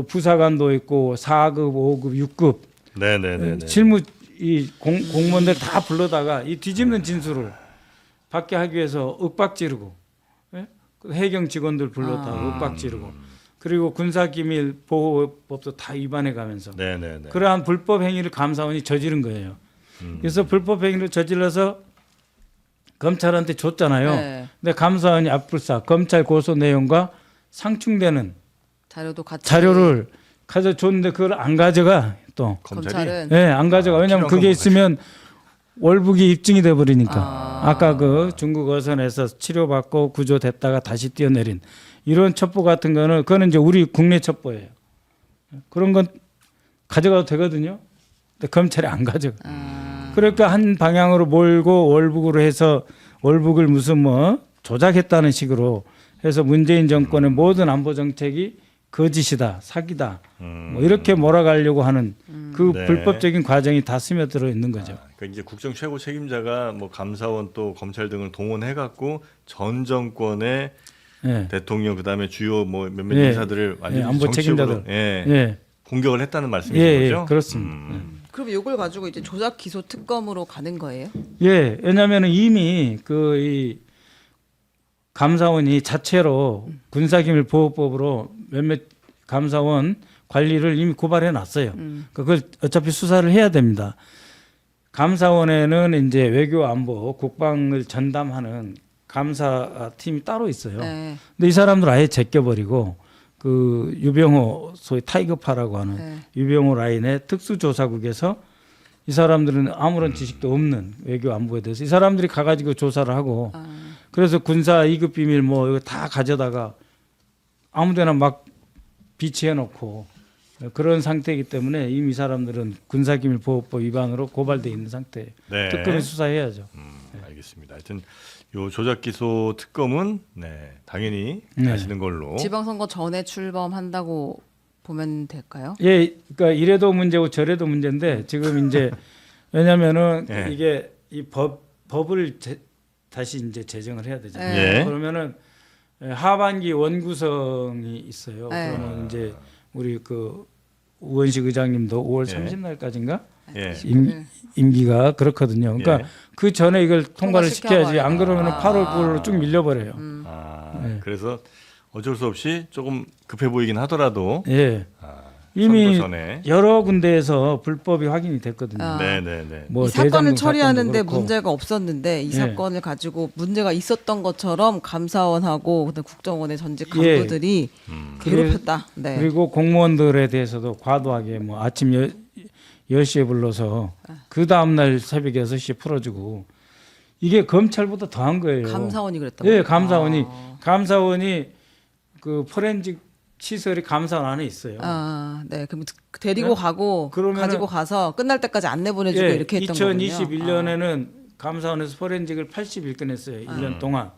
부사관도 있고 4급, 5급, 6급 네네네. 실무 이 공무원들 다 불러다가 이 뒤집는 진술을 받게 하기 위해서 윽박지르고 예? 그 해경 직원들 불러다가 윽박지르고 그리고 군사기밀 보호법도 다 위반해 가면서 네네네. 그러한 불법 행위를 감사원이 저지른 거예요. 그래서 불법 행위를 저질러서 검찰한테 줬잖아요. 네. 근데 감사원이 압불사 검찰 고소 내용과 상충되는 자료도 같이 자료를 가져줬는데 그걸 안 가져가 또. 검찰은 네, 안 가져가. 왜냐하면 그게 있으면 월북이 입증이 돼 버리니까. 아까 그 중국 어선에서 치료받고 구조됐다가 다시 뛰어내린 이런 첩보 같은 거는 그거는 이제 우리 국내 첩보예요. 그런 건 가져가도 되거든요. 근데 검찰이 안 가져가. 그러니까 한 방향으로 몰고 월북으로 해서 월북을 무슨 뭐 조작했다는 식으로 해서 문재인 정권의 모든 안보 정책이 거짓이다, 사기다, 뭐 이렇게 몰아가려고 하는 그 네. 불법적인 과정이 다 스며들어 있는 거죠. 그러니까 이제 국정 최고 책임자가 뭐 감사원 또 검찰 등을 동원해 갖고 전 정권의 예. 대통령 그다음에 주요 뭐 몇몇 예. 인사들을 완전히 안보 정치적으로 책임자들. 예. 예, 공격을 했다는 말씀이신 예, 거죠? 예, 그렇습니다. 그럼 이걸 가지고 이제 조작 기소 특검으로 가는 거예요? 예, 왜냐하면 이미 그 이 감사원이 자체로 군사기밀보호법으로 몇몇 감사원 관리를 이미 고발해 놨어요. 그걸 어차피 수사를 해야 됩니다. 감사원에는 이제 외교안보, 국방을 전담하는 감사팀이 따로 있어요. 네. 근데 이 사람들 아예 제껴버리고 그 유병호 소위 타이거파라고 하는 네. 유병호 라인의 특수조사국에서 이 사람들은 아무런 지식도 없는 외교안보에 대해서 이 사람들이 가가지고 조사를 하고 그래서 군사 2급 비밀 뭐 이거 다 가져다가 아무데나 막 비치해놓고 그런 상태이기 때문에 이미 이 사람들은 군사기밀보호법 위반으로 고발돼 있는 상태예요. 네. 특검이 수사해야죠. 알겠습니다. 하여튼 요 조작 기소 특검은 네, 당연히 네. 가시는 걸로. 지방선거 전에 출범한다고 보면 될까요? 예, 그러니까 이래도 문제고 저래도 문제인데 지금 이제 왜냐면은 예. 이게 이 법을 다시 이제 제정을 해야 되잖아요. 예. 그러면은 하반기 원구성이 있어요. 예. 그러면 이제 우리 그 우원식 의장님도 5월 예. 30날까지인가 예. 임기가 그렇거든요. 그러니까 예. 그 전에 이걸 통과를 통과시켜야 시켜야지 안 그러면은 아. 8월 9월로 쭉 밀려버려요. 아, 그래서 어쩔 수 없이 조금 급해 보이긴 하더라도 예. 선거 이미 전에. 여러 군데에서 불법이 확인이 됐거든요. 아. 네네네. 뭐 이 사건을 대장동 처리하는데 사건도 그렇고. 문제가 없었는데 이 예. 사건을 가지고 문제가 있었던 것처럼 감사원하고 그다음 국정원의 전직 예. 간부들이 괴롭혔다. 네. 그리고 공무원들에 대해서도 과도하게 뭐 아침 10시에 불러서 그 다음날 새벽 6시에 풀어주고 이게 검찰보다 더한 거예요. 감사원이 그랬다고. 예, 감사원이 그 포렌식 시설이 감사원 안에 있어요. 아, 네. 그럼 데리고 네? 가고 그러면은- 가지고 가서 끝날 때까지 안 내보내주고 이렇게 했던 거군요. 2021년에는 감사원에서 포렌식을 81건 했어요. 1년 동안.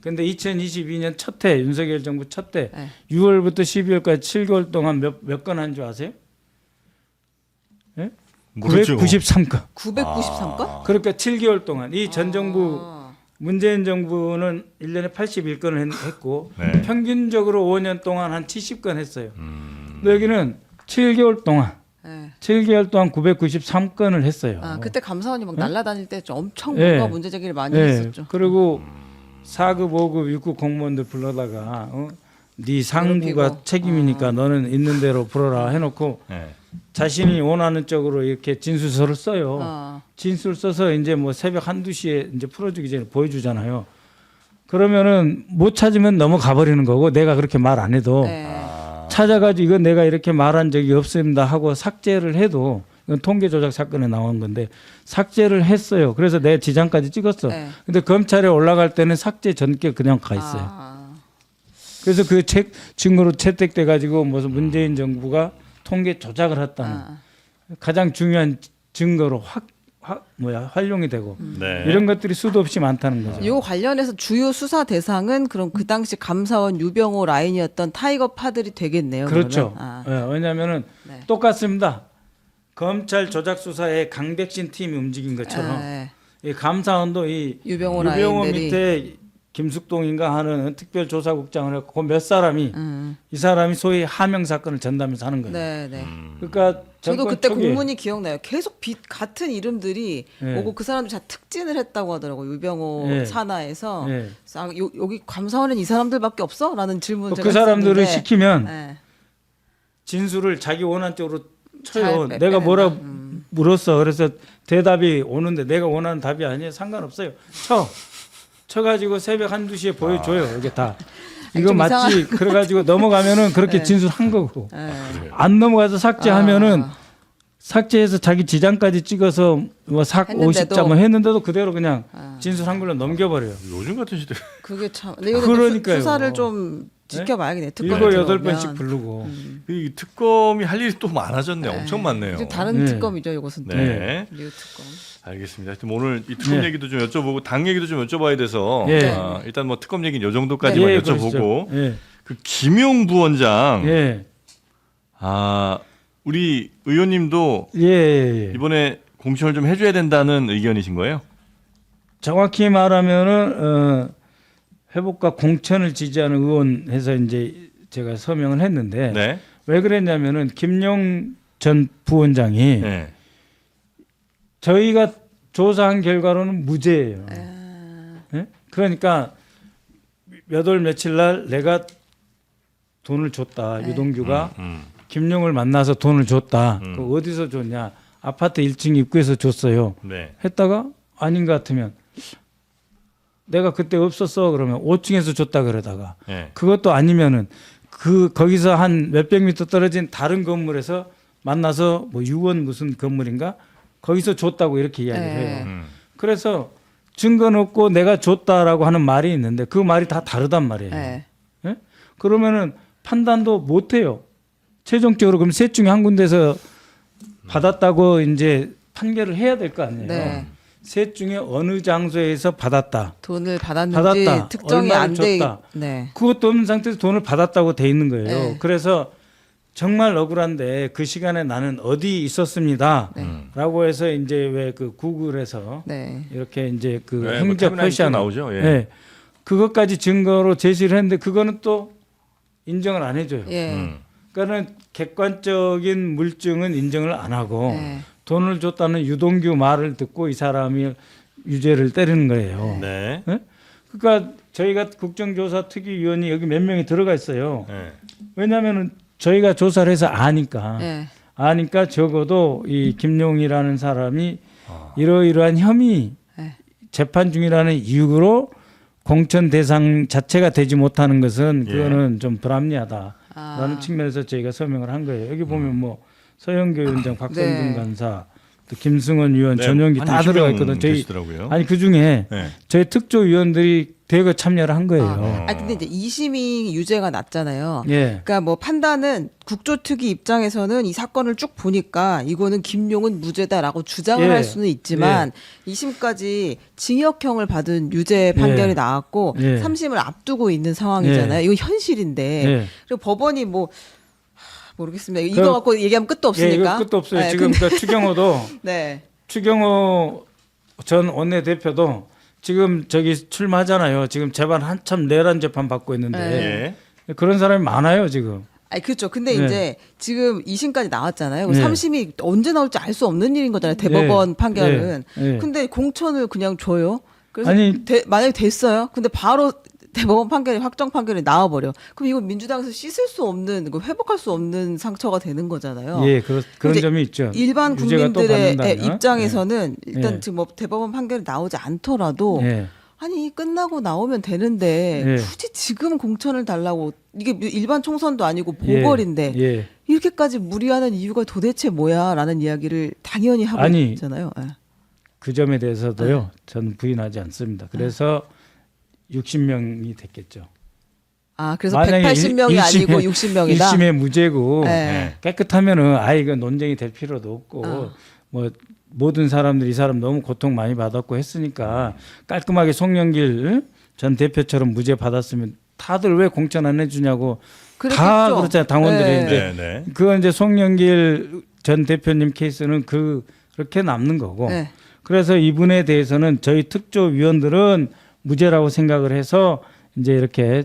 근데 2022년 첫 해 윤석열 정부 첫 해 네. 6월부터 12월까지 7개월 동안 몇 건 한 줄 아세요? 예? 모르죠. 993건. 993건? 그러니까 7개월 동안 이 전 정부 문재인 정부는 1년에 81건을 했고 네. 평균적으로 5년 동안 한 70건 했어요. 근데 여기는 7개월 동안 네. 7개월 동안 993건을 했어요. 아, 그때 감사원이 막 네? 날아다닐 때 좀 엄청 예. 뭔가 문제 제기를 많이 예. 했었죠. 그리고 4급, 5급, 6급 공무원들 불러다가 네 상부가 괴롭히고. 책임이니까 너는 있는 대로 불어라 해놓고 네. 자신이 원하는 쪽으로 이렇게 진술서를 써요. 어. 진술 써서 이제 뭐 새벽 1~2시에 이제 풀어주기 전에 보여주잖아요. 그러면은 못 찾으면 넘어가 버리는 거고 내가 그렇게 말 안 해도 네. 찾아가지고 이건 내가 이렇게 말한 적이 없습니다 하고 삭제를 해도 이건 통계 조작 사건에 나온 건데 삭제를 했어요. 그래서 내 지장까지 찍었어. 네. 근데 검찰에 올라갈 때는 삭제 전께 그냥 가 있어요. 아. 그래서 그 증거로 채택돼 가지고 무슨 문재인 정부가 통계 조작을 했다는 가장 중요한 증거로 활용이 되고 네. 이런 것들이 수도 없이 많다는 거죠. 요 관련해서 주요 수사 대상은 그럼 그 당시 감사원 유병호 라인이었던 타이거 파들이 되겠네요. 그렇죠. 그러면? 아. 예, 왜냐하면은 네. 똑같습니다. 검찰 조작 수사에 강백신 팀이 움직인 것처럼 네. 이 감사원도 이 유병호 유병호 라인들이 밑에 김숙동인가 하는 특별조사국장을 했고 그 몇 사람이 이 사람이 소위 하명 사건을 전담해서 하는 거예요. 네, 네. 그러니까 저도 정권 그때 초기에 공문이 기억나요. 계속 같은 이름들이 네. 오고 그 사람들이 다 특진을 했다고 하더라고요. 유병호 네. 산하에서. 네. 그래서 여기 감사원엔 이 사람들밖에 없어? 라는 질문을 제가 그 사람들을 했었는데. 시키면 네. 진술을 자기 원하는 쪽으로 잘 쳐요. 빼- 내가 빼낸다. 뭐라 물었어. 그래서 대답이 오는데 내가 원하는 답이 아니에요. 상관없어요. 쳐. 쳐가지고 새벽 1-2시에 보여줘요. 이게 다. 아니, 이거 좀 맞지? 그래가지고 넘어가면은 그렇게 네. 진술한 거고. 네. 안 넘어가서 삭제하면은 아. 삭제해서 자기 지장까지 찍어서 뭐 했는데도? 50자 뭐 했는데도 그대로 그냥 진술한 걸로 넘겨버려요. 요즘 같은 시대. 그게 참. 근데 이거 그러니까요. 수사를 좀 지켜봐야겠네. 특검 7-8번씩 부르고. 이 특검이 할 일이 또 많아졌네요. 엄청 많네요. 이제 다른 네. 특검이죠, 이것은 또. 네. 리우 특검. 알겠습니다. 하여튼 오늘 이 특검 네. 얘기도 좀 여쭤보고 당 얘기도 좀 여쭤봐야 돼서 예. 일단 뭐 특검 얘기는 요 정도까지만 예, 여쭤보고 그러시죠. 예. 그 김용 부원장 예. 우리 의원님도 예. 예. 이번에 공천을 좀 해줘야 된다는 의견이신 거예요? 정확히 말하면은 회복과 공천을 지지하는 의원 해서 이제 제가 서명을 했는데 네. 왜 그랬냐면은 김용 전 부원장이 네. 저희가 조사한 결과로는 무죄예요. 예? 그러니까 몇 월 며칠 날 내가 돈을 줬다. 유동규가 김용을 만나서 돈을 줬다. 그 어디서 줬냐? 아파트 1층 입구에서 줬어요. 네. 했다가 아닌 것 같으면 내가 그때 없었어 그러면 5층에서 줬다 그러다가 네. 그것도 아니면은 거기서 한 몇백 미터 떨어진 다른 건물에서 만나서 뭐 6원 무슨 건물인가 거기서 줬다고 이렇게 이야기를 해요. 그래서 증거는 없고 내가 줬다라고 하는 말이 있는데 그 말이 다 다르단 말이에요. 네. 예? 그러면은 판단도 못 해요. 최종적으로 그럼 셋 중에 한 군데서 받았다고 이제 판결을 해야 될 거 아니에요. 네. 셋 중에 어느 장소에서 받았다. 돈을 받았는지 받았다. 특정이 얼마를 안 돼. 줬다. 네. 그것도 없는 상태에서 돈을 받았다고 돼 있는 거예요. 네. 그래서 정말 억울한데 그 시간에 나는 어디 있었습니다. 라고 해서 이제 왜 그 구글에서 네. 이렇게 이제 그 네, 행적 뭐 표시하는 나오죠. 예. 네. 그것까지 증거로 제시를 했는데 그거는 또 인정을 안 해줘요. 예. 그러니까는 객관적인 물증은 인정을 안 하고 네. 돈을 줬다는 유동규 말을 듣고 이 사람이 유죄를 때리는 거예요. 네. 예? 그러니까 저희가 국정조사 특위위원이 여기 몇 명이 들어가 있어요. 네. 왜냐하면 저희가 조사를 해서 아니까 네. 아니까 적어도 이 김용이라는 사람이 이러이러한 혐의 네. 재판 중이라는 이유로 공천 대상 자체가 되지 못하는 것은 예. 그거는 좀 불합리하다라는 측면에서 저희가 서명을 한 거예요. 여기 보면 뭐 서영교 위원장, 박성준 네. 간사, 또 김승원 의원, 네, 전용기 한 다 20명 들어가 있거든. 저희 계시더라고요. 아니 그 중에 네. 저희 특조위원들이 대거 참여를 한 거예요. 근데 이제 2심이 유죄가 났잖아요. 예. 그러니까 뭐 판단은 국조특위 입장에서는 이 사건을 쭉 보니까 이거는 김용은 무죄다라고 주장을 예. 할 수는 있지만 2심까지 징역형을 받은 유죄 판결이 예. 나왔고 예. 3심을 앞두고 있는 상황이잖아요. 이건 현실인데 예. 그리고 법원이 뭐 모르겠습니다. 이거 갖고 얘기하면 끝도 예, 없으니까. 이거 끝도 없어요. 네, 지금 그 추경호도 네. 추경호 전 원내대표도 지금 저기 출마하잖아요. 지금 재판 한참 내란 재판 받고 있는데 예. 그런 사람이 많아요 지금. 아니 그렇죠. 근데 네. 이제 지금 2심까지 나왔잖아요. 네. 3심이 언제 나올지 알 수 없는 일인 거잖아요. 대법원 네. 판결은. 네. 네. 근데 공천을 그냥 줘요. 그래서 아니 만약에 됐어요. 근데 바로 대법원 판결이 확정 판결이 나와버려. 그럼 이거 민주당에서 씻을 수 없는, 회복할 수 없는 상처가 되는 거잖아요. 예, 그런 근데 점이 있죠. 일반 유죄가 또 국민들의 받는다면. 입장에서는 일단 예. 지금 뭐 대법원 판결이 나오지 않더라도 예. 아니 끝나고 나오면 되는데 예. 굳이 지금 공천을 달라고 이게 일반 총선도 아니고 예. 보궐인데 예. 이렇게까지 무리하는 이유가 도대체 뭐야라는 이야기를 당연히 하고 아니, 있잖아요. 예. 그 점에 대해서도요. 저는 부인하지 않습니다. 그래서 60명이 됐겠죠. 아 그래서 만약에 180명이 아니고 60명이다. 1심에 무죄고 네. 깨끗하면은 이거 논쟁이 될 필요도 없고 뭐 모든 사람들이 이 사람 너무 고통 많이 받았고 했으니까 깔끔하게 송영길 전 대표처럼 무죄 받았으면 다들 왜 공천 안 해주냐고 다 그랬겠죠. 그렇잖아요. 당원들이 네. 이제 네. 그건 이제 송영길 전 대표님 케이스는 그렇게 남는 거고 네. 그래서 이분에 대해서는 저희 특조위원들은 무죄라고 생각을 해서 이제 이렇게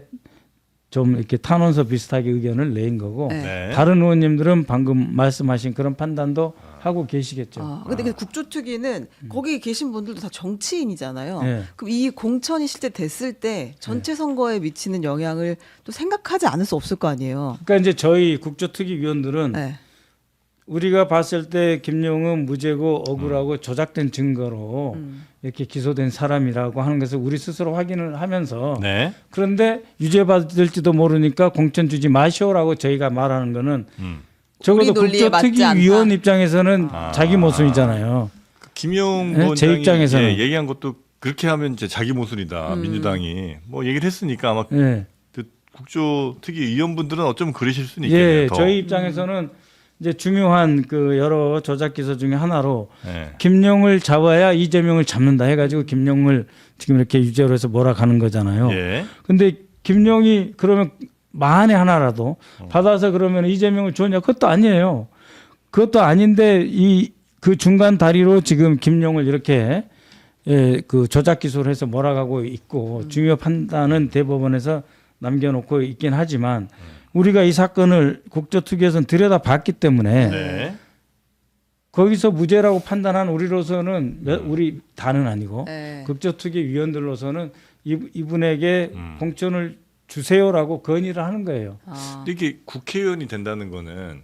좀 이렇게 탄원서 비슷하게 의견을 낸 거고 네. 네. 다른 의원님들은 방금 말씀하신 그런 판단도 하고 계시겠죠. 근데 그 국조특위는 거기 계신 분들도 다 정치인이잖아요. 네. 그럼 이 공천이 실제 됐을 때 전체 선거에 미치는 영향을 또 생각하지 않을 수 없을 거 아니에요. 그러니까 이제 저희 국조특위위원들은 네. 우리가 봤을 때 김용은 무죄고 억울하고 조작된 증거로 이렇게 기소된 사람이라고 하는 것을 우리 스스로 확인을 하면서 네. 그런데 유죄받을지도 모르니까 공천 주지 마시오라고 저희가 말하는 거는 적어도 우리 논리에 맞지 국조특위위원 않다. 입장에서는 자기 모순이잖아요. 김용 네, 제 부원장이 입장에서는. 얘기한 것도 그렇게 하면 이제 자기 모순이다. 민주당이 뭐 얘기를 했으니까 아마 예. 그 국조특위 위원분들은 어쩌면 그러실 수는 있겠네요. 예, 더. 저희 입장에서는 이제 중요한 그 여러 조작 기소 중에 하나로 네. 김용을 잡아야 이재명을 잡는다 해가지고 김용을 지금 이렇게 유죄로 해서 몰아가는 거잖아요. 예. 근데 김용이 그러면 만에 하나라도 받아서 그러면 이재명을 주냐? 그것도 아니에요. 그것도 아닌데 이 그 중간 다리로 지금 김용을 이렇게 그 조작 기소를 해서 몰아가고 있고 중요 판단은 대법원에서 남겨놓고 있긴 하지만 우리가 이 사건을 국조특위에서는 들여다봤기 때문에 네. 거기서 무죄라고 판단한 우리로서는 우리 다는 아니고 네. 국조특위 위원들로서는 이분에게 공천을 주세요라고 건의를 하는 거예요. 근데 이게 국회의원이 된다는 거는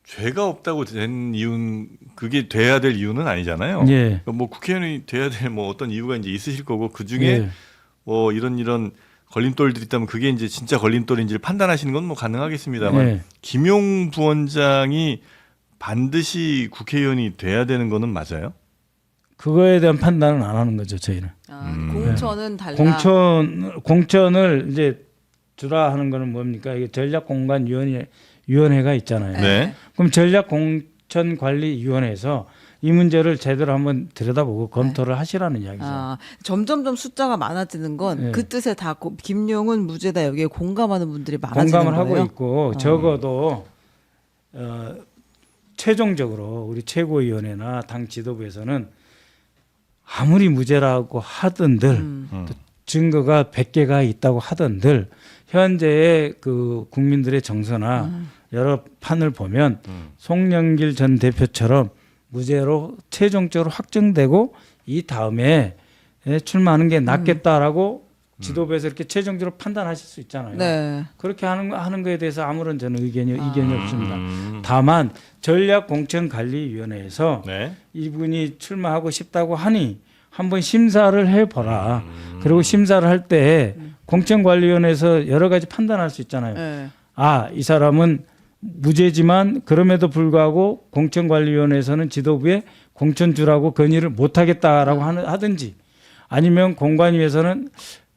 죄가 없다고 된 이유는 그게 돼야 될 이유는 아니잖아요. 예. 그러니까 뭐 국회의원이 돼야 될 뭐 어떤 이유가 이제 있으실 거고 그 중에 예. 뭐 이런 걸림돌들이 있다면 그게 이제 진짜 걸림돌인지를 판단하시는 건 뭐 가능하겠습니다만 예. 김용 부원장이 반드시 국회의원이 돼야 되는 거는 맞아요? 그거에 대한 판단은 안 하는 거죠, 저희는. 공천은 달라. 공천을 이제 주라 하는 거는 뭡니까? 이게 전략공관위원회가 있잖아요. 네. 그럼 전략공천관리위원회에서 이 문제를 제대로 한번 들여다보고 검토를 하시라는 이야기죠. 점점점 숫자가 많아지는 건 그 네. 뜻에 다 김용은 무죄다 여기에 공감하는 분들이 많아지는 공감을 거예요. 하고 있고 적어도 최종적으로 우리 최고위원회나 당 지도부에서는 아무리 무죄라고 하던들 또 증거가 100개가 있다고 하던들 현재의 그 국민들의 정서나 여러 판을 보면 송영길 전 대표처럼 무죄로 최종적으로 확정되고 이 다음에 출마하는 게 낫겠다라고 지도부에서 이렇게 최종적으로 판단하실 수 있잖아요. 네. 그렇게 하는 거에 대해서 아무런 저는 이견이 없습니다. 다만 전략공천관리위원회에서 네. 이분이 출마하고 싶다고 하니 한번 심사를 해보라. 그리고 심사를 할 때 공천관리위원회에서 여러 가지 판단할 수 있잖아요. 네. 이 사람은 무죄지만 그럼에도 불구하고 공천관리위원회에서는 지도부에 공천 주라고 건의를 못하겠다라고 하든지 아니면 공관위에서는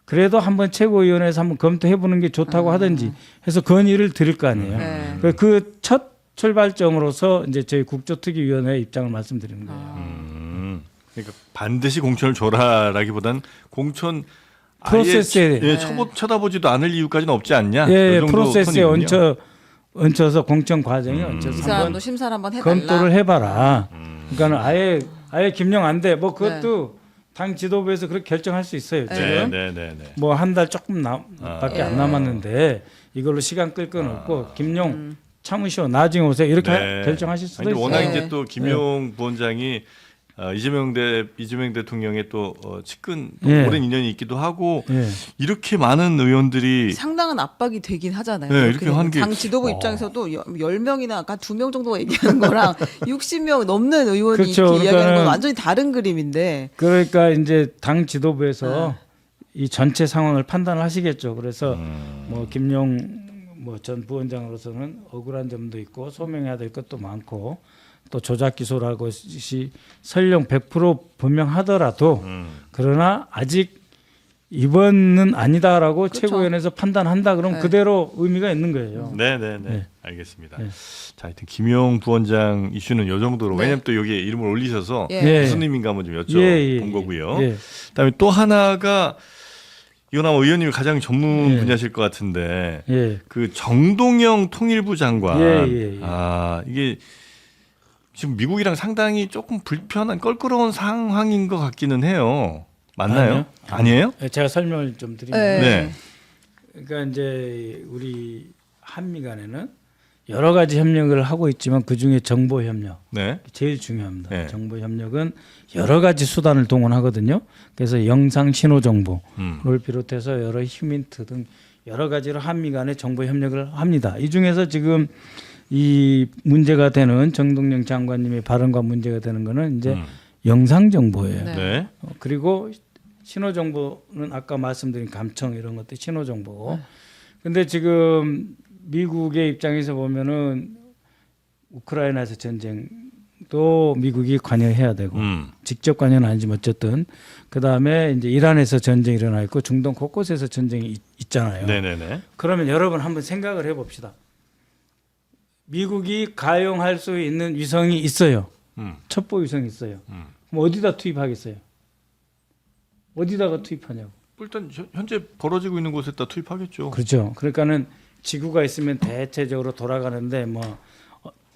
그래도 한번 최고위원회에서 한번 검토해보는 게 좋다고 하든지 해서 건의를 드릴 거 아니에요. 네. 그 첫 출발점으로서 이제 저희 국조특위위원회 입장을 말씀드리는 거예요. 그러니까 반드시 공천을 줘라라기보단 공천 프로세스에 아예 쳐다보지도 않을 이유까지는 없지 않냐? 예, 이 정도 프로세스에 선이군요. 얹혀서 공천 과정에 얹혀서 이 한번 사람도 심사를 한번 해달라. 검토를 해봐라. 그러니까 아예 김용 안 돼. 뭐 그것도 당 지도부에서 그렇게 결정할 수 있어요. 지금 네. 뭐 한 달 조금 밖에 안 남았는데 이걸로 시간 끌 건 없고 김용 참으시오. 나중에 오세요. 이렇게 결정하실 수도 아니, 있어요. 워낙 이제 또 김용 부원장이 이재명 대통령의 또 측근 또 오랜 인연이 있기도 하고 이렇게 많은 의원들이 상당한 압박이 되긴 하잖아요. 네, 이렇게 하는 게 당 지도부 입장에서도 10명이나 아까 2명 정도가 얘기하는 거랑 60명 넘는 의원이 그렇죠. 이렇게 이야기하는 건 그러니까는 완전히 다른 그림인데. 그러니까 이제 당 지도부에서 이 전체 상황을 판단을 하시겠죠. 그래서 뭐 김용 뭐 전 부원장으로서는 억울한 점도 있고 소명해야 될 것도 많고 또 조작 기소라고 것이 설령 100% 분명하더라도 그러나 아직 이번은 아니다라고 그렇죠. 최고위원회에서 판단한다 그러면 그대로 의미가 있는 거예요. 네. 알겠습니다. 자, 하여튼 김용 부원장 이슈는 요 정도로 왜냐면 또 여기에 이름을 올리셔서 무슨 의미인가 한번 좀 여쭤본 거고요. 그다음에 또 하나가 이건 아마 의원님이 가장 전문 분야실 것 같은데 그 정동영 통일부 장관 이게 지금 미국이랑 상당히 조금 불편한 껄끄러운 상황인 것 같기는 해요. 맞나요? 아니에요? 제가 설명을 좀 드리면 네. 그러니까 이제 우리 한미 간에는 여러 가지 협력을 하고 있지만 그 중에 정보 협력 제일 중요합니다. 정보 협력은 여러 가지 수단을 동원하거든요. 그래서 영상 신호 정보를 비롯해서 여러 휴민트 등 여러 가지로 한미 간의 정보 협력을 합니다. 이 중에서 지금 이 문제가 되는 정동영 장관님의 발언과 문제가 되는 거는 이제 영상 정보예요. 네. 네. 그리고 신호 정보는 아까 말씀드린 감청 이런 것도 신호 정보고. 근데 지금 미국의 입장에서 보면은 우크라이나에서 전쟁도 미국이 관여해야 되고 직접 관여는 아니지만 어쨌든 그다음에 이제 이란에서 전쟁이 일어나 있고 중동 곳곳에서 전쟁이 있잖아요. 네네네. 그러면 여러분 한번 생각을 해 봅시다. 미국이 가용할 수 있는 위성이 있어요. 첩보 위성이 있어요. 그럼 어디다 투입하겠어요? 어디다가 투입하냐고. 일단 현재 벌어지고 있는 곳에다 투입하겠죠. 그렇죠. 그러니까는 지구가 있으면 대체적으로 돌아가는데 뭐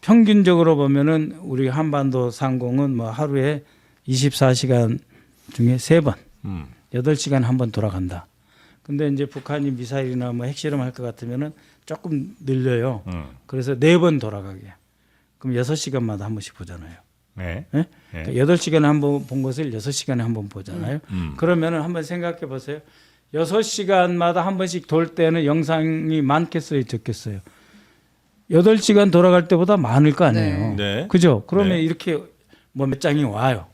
평균적으로 보면은 우리 한반도 상공은 뭐 하루에 24시간 중에 3번, 8시간 한 번 돌아간다. 근데 이제 북한이 미사일이나 뭐 핵실험 할 것 같으면은 조금 늘려요. 그래서 4번 돌아가게. 그럼 6시간마다 한 번씩 보잖아요. 네. 네? 네. 그러니까 8시간에 한 번 본 것을 6시간에 한 번 보잖아요. 그러면은 한번 생각해 보세요. 6시간마다 한 번씩 돌 때는 영상이 많겠어요, 적겠어요? 8시간 돌아갈 때보다 많을 거 아니에요. 네. 그죠? 그러면 네. 이렇게 뭐 몇 장이 와요.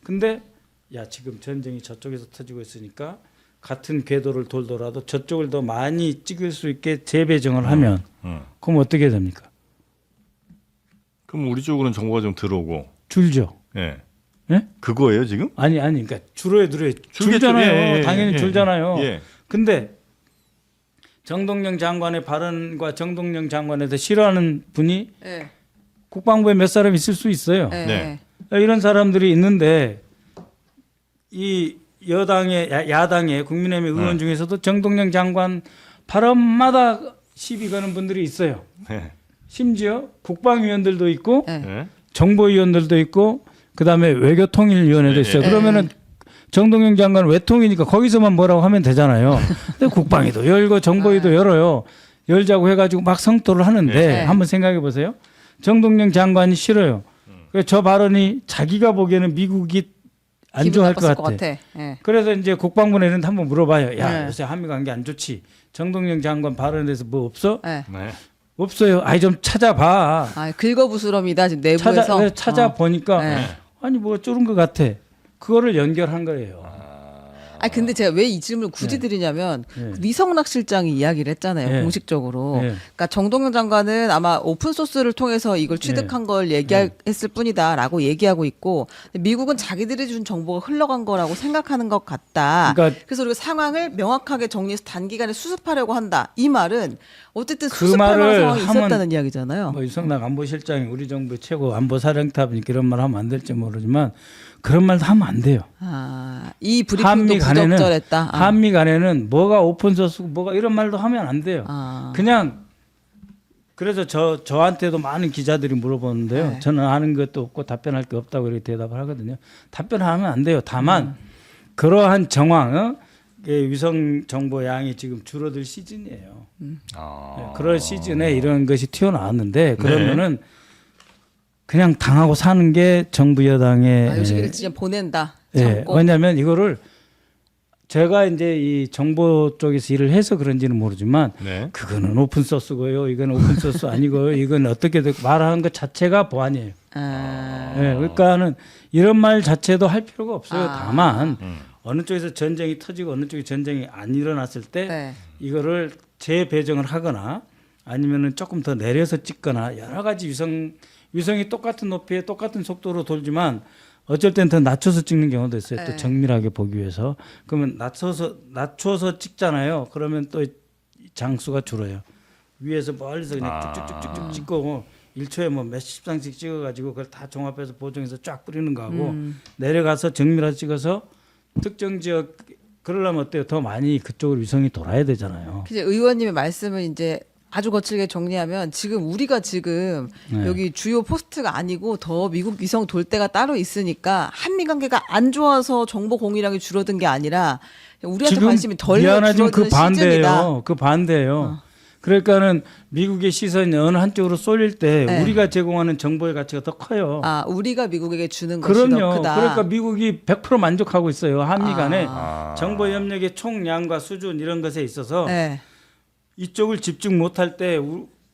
근데 야, 지금 전쟁이 저쪽에서 터지고 있으니까 같은 궤도를 돌더라도 저쪽을 더 많이 찍을 수 있게 재배정을 하면 그럼 어떻게 됩니까? 그럼 우리 쪽으로는 정보가 좀 들어오고. 줄죠. 예. 예? 그거예요 지금? 아니, 그러니까 줄어요. 줄겠죠. 줄잖아요. 예, 예, 당연히 예, 줄잖아요. 예. 근데 정동영 장관의 발언과 정동영 장관에서 싫어하는 분이 네. 국방부에 몇 사람 있을 수 있어요. 네. 네. 이런 사람들이 있는데 이 여당의 야당의 국민의힘 의원 중에서도 정동영 장관 발언마다 시비 거는 분들이 있어요. 네. 심지어 국방위원들도 있고 네. 네. 정보위원들도 있고 그다음에 외교통일위원회도 있어요. 네. 그러면은 정동영 장관은 외통이니까 거기서만 뭐라고 하면 되잖아요. 근데 국방위도 열고 정보위도 열어요. 열자고 해가지고 막 성토를 하는데 네. 한번 생각해 보세요. 정동영 장관이 싫어요. 그래서 저 발언이 자기가 보기에는 미국이 안 기분 좋아할 것 나빴을 같아. 네. 그래서 이제 국방부 내는 한번 물어봐요. 야, 네. 요새 한미 관계 안 좋지. 정동영 장관 발언에 대해서 뭐 없어? 네. 네. 없어요. 아이 좀 찾아봐. 아, 긁어부스럼이다 지금 내부에서. 찾아 보니까 네. 아니 뭐 쫄은 것 같아. 그거를 연결한 거예요. 아니 근데 제가 왜 이 질문을 굳이 드리냐면 네. 위성락 실장이 이야기를 했잖아요. 네. 공식적으로. 네. 그러니까 정동영 장관은 아마 오픈 소스를 통해서 이걸 취득한 걸 얘기했을 뿐이다라고 얘기하고 있고 미국은 자기들이 준 정보가 흘러간 거라고 생각하는 것 같다. 그러니까 그래서 우리가 상황을 명확하게 정리해서 단기간에 수습하려고 한다. 이 말은 어쨌든 그 수습할 만한 말을 상황이 하면 있었다는 이야기잖아요. 뭐 유성락 안보실장이 우리 정부의 최고 안보사령탑이니까 이런 말 하면 안 될지 모르지만 그런 말도 하면 안 돼요. 아, 이 브리핑도 부적절했다. 아. 한미 간에는 뭐가 오픈소스고 뭐가 이런 말도 하면 안 돼요. 아. 그냥 그래서 저한테도 많은 기자들이 물어보는데요. 네. 저는 아는 것도 없고 답변할 게 없다고 이렇게 대답을 하거든요. 답변하면 안 돼요. 다만 그러한 정황, 위성 정보 양이 지금 줄어들 시즌이에요. 아. 그럴 시즌에 이런 것이 튀어나왔는데 그러면은 그냥 당하고 사는 게 정부 여당의 요식이를 진짜 보낸다. 예, 참고. 왜냐하면 이거를 제가 이제 이 정보 쪽에서 일을 해서 그런지는 모르지만 네. 그거는 오픈 소스고요. 이건 오픈 소스 아니고요. 이건 어떻게 말하는 것 자체가 보안이에요. 아. 예, 그러니까는 이런 말 자체도 할 필요가 없어요. 아. 다만 어느 쪽에서 전쟁이 터지고 어느 쪽에 전쟁이 안 일어났을 때 네. 이거를 재배정을 하거나 아니면은 조금 더 내려서 찍거나 여러 가지 위성이 똑같은 높이에 똑같은 속도로 돌지만 어쩔 땐 더 낮춰서 찍는 경우도 있어요. 또 네. 정밀하게 보기 위해서. 그러면 낮춰서 찍잖아요. 그러면 또 장수가 줄어요. 위에서 멀리서 그냥 쭉쭉쭉쭉 찍고 1초에 뭐 몇십 장씩 찍어가지고 그걸 다 종합해서 보정해서 쫙 뿌리는 거하고 내려가서 정밀하게 찍어서 특정 지역 그러려면 어때요? 더 많이 그쪽으로 위성이 돌아야 되잖아요. 이제 의원님의 말씀을 이제 아주 거칠게 정리하면 지금 우리가 지금 네. 여기 주요 포스트가 아니고 더 미국 위성 돌 때가 따로 있으니까 한미 관계가 안 좋아서 정보 공유량이 줄어든 게 아니라 우리한테 지금 관심이 덜 미안하지만 줄어드는 그 반대예요. 시즌이다. 그 반대예요. 그러니까는 미국의 시선이 어느 한쪽으로 쏠릴 때 네. 우리가 제공하는 정보의 가치가 더 커요. 아, 우리가 미국에게 주는 것이 더 그럼요. 크다. 그러니까 미국이 100% 만족하고 있어요. 한미 간에 아. 정보 협력의 총량과 수준 이런 것에 있어서 네. 이쪽을 집중 못할 때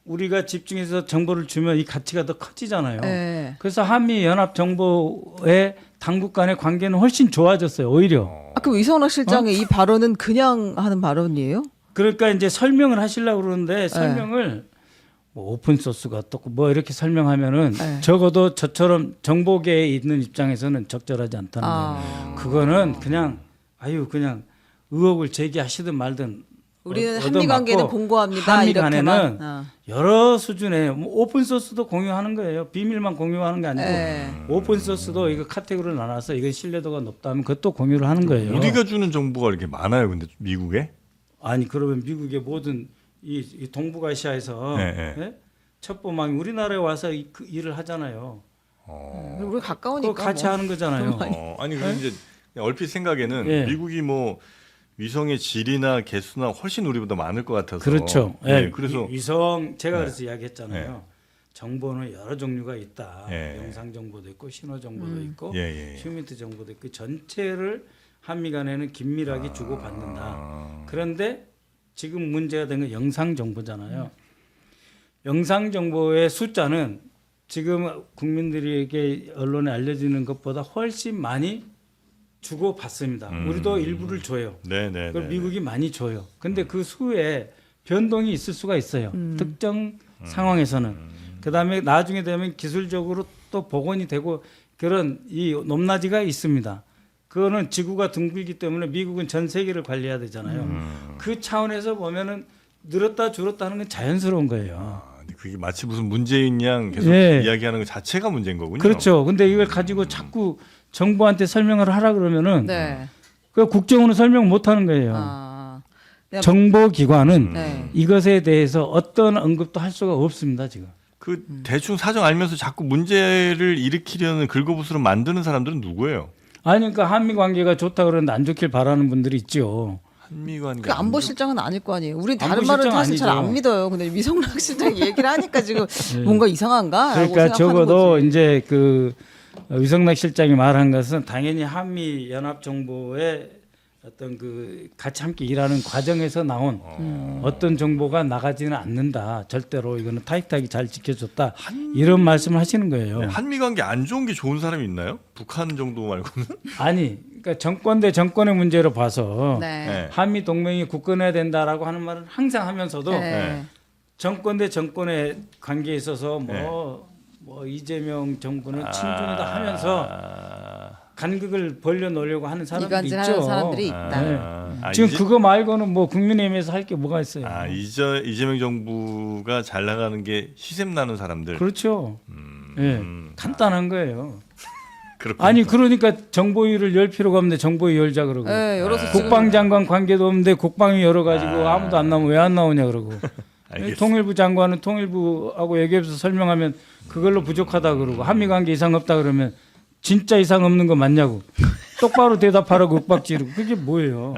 우리가 집중해서 정보를 주면 이 가치가 더 커지잖아요. 네. 그래서 한미 연합 정보의 당국 간의 관계는 훨씬 좋아졌어요. 오히려. 그 이성락 실장의 이 발언은 그냥 하는 발언이에요? 그러니까 이제 설명을 하시려고 그러는데 설명을 뭐 오픈 소스가 어떻고 뭐 이렇게 설명하면은 네. 적어도 저처럼 정보계에 있는 입장에서는 적절하지 않다는 거예요. 그거는 그냥 그냥 의혹을 제기하시든 말든 우리는 얻어맞고 한미 관계는 공고합니다. 한미 이렇게만. 간에는 여러 수준의 뭐 오픈 소스도 공유하는 거예요. 비밀만 공유하는 게 아니고 네. 오픈 소스도 이거 카테고리를 나눠서 이거 신뢰도가 높다면 그것도 공유를 하는 거예요. 우리가 주는 정보가 이렇게 많아요, 근데 미국에? 아니 그러면 미국의 모든 이 동북아시아에서 네, 예? 첩보망이 우리나라에 와서 그 일을 하잖아요. 우리 가까우니까 그거 같이 뭐. 하는 거잖아요. 아니 그럼 이제 얼핏 생각에는 예. 미국이 뭐 위성의 질이나 개수나 훨씬 우리보다 많을 것 같아서 그렇죠. 네, 예, 그래서 위성 제가 네. 그래서 이야기했잖아요. 정보는 여러 종류가 있다. 예. 영상 정보도 있고 신호 정보도 있고 예. 휴미트 정보도 있고 전체를 한미 간에는 긴밀하게 주고 받는다. 그런데 지금 문제가 된 건 영상 정보잖아요. 영상 정보의 숫자는 지금 국민들에게 언론에 알려지는 것보다 훨씬 많이 주고 받습니다. 우리도 일부를 줘요. 네네. 그걸 미국이 많이 줘요. 근데 그 수에 변동이 있을 수가 있어요. 특정 상황에서는. 그다음에 나중에 되면 기술적으로 또 복원이 되고 그런 이 높낮이가 있습니다. 그거는 지구가 둥글기 때문에 미국은 전 세계를 관리해야 되잖아요. 그 차원에서 보면은 늘었다 줄었다 하는 건 자연스러운 거예요. 근데 그게 마치 무슨 문재인 양 계속 예. 이야기하는 것 자체가 문제인 거군요. 그렇죠. 근데 이걸 가지고 자꾸 정부한테 설명을 하라 그러면은 네. 그 국정원은 설명 못 하는 거예요. 아. 정보기관은 네. 이것에 대해서 어떤 언급도 할 수가 없습니다 지금. 그 대충 사정 알면서 자꾸 문제를 일으키려는 긁어부스로 만드는 사람들은 누구예요? 아니 그러니까 한미 관계가 좋다 그러는데 안 좋길 바라는 분들이 있죠. 한미 관계. 그 안보 실장은 아닐 거 아니에요. 우린 다른 안보 말은 실장 사실 잘 안 아니죠. 믿어요. 근데 위성락 실장이 얘기를 하니까 지금 뭔가 이상한가? 그러니까 적어도 이제 그 위성락 실장이 말한 것은 당연히 한미 연합 정보의 어떤 그 같이 함께 일하는 과정에서 나온 어떤 정보가 나가지는 않는다. 절대로 이거는 타이트하게 잘 지켜줬다. 이런 말씀을 하시는 거예요. 한미 관계 안 좋은 게 좋은 사람이 있나요? 북한 정도 말고는? 아니, 그러니까 정권 대 정권의 문제로 봐서 네. 네. 한미 동맹이 굳건해야 된다라고 하는 말은 항상 하면서도 네. 정권 대 정권의 관계에 있어서 네. 뭐 이재명 정부는 친중이다 하면서 간극을 벌려놓으려고 하는 사람들이 있죠. 이간질하는 사람들이 있다. 지금 그거 말고는 뭐 국민의힘에서 할 게 뭐가 있어요. 이재명 정부가 잘 나가는 게 시샘 나는 사람들. 그렇죠. 예, 간단한 거예요. 그렇군요. 아니 그러니까 정보위를 열 필요가 없는데 정보위 열자 그러고 네, 열어서 지금 국방장관 관계도 없는데 국방위 열어가지고 아무도 안 나오면 왜 안 나오냐 그러고 알겠습니다. 통일부 장관은 통일부하고 얘기해서 설명하면 그걸로 부족하다 그러고 한미 관계 이상 없다 그러면 진짜 이상 없는 거 맞냐고 똑바로 대답하라고 윽박지르고 그게 뭐예요?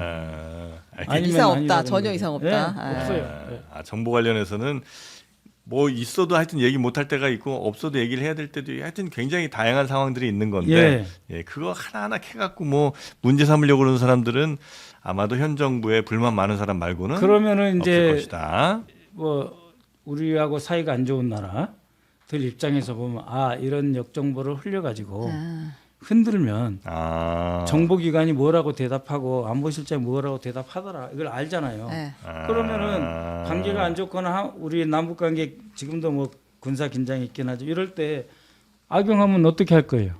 알겠습니다. 이상 없다. 아니라는 전혀 거죠. 이상 없다. 예, 아. 없어요. 정보 관련해서는 뭐 있어도 하여튼 얘기 못할 때가 있고 없어도 얘기를 해야 될 때도 하여튼 굉장히 다양한 상황들이 있는 건데 그거 하나하나 캐갖고 뭐 문제 삼으려고 그러는 사람들은 아마도 현 정부에 불만 많은 사람 말고는 그러면은 없을 이제 것이다. 뭐 우리하고 사이가 안 좋은 나라들 입장에서 보면 이런 역정보를 흘려가지고 흔들면 정보기관이 뭐라고 대답하고 안보실장이 뭐라고 대답하더라 이걸 알잖아요. 네. 그러면은 관계가 안 좋거나 우리 남북 관계 지금도 뭐 군사 긴장이 있긴 하죠. 이럴 때 악용하면 어떻게 할 거예요?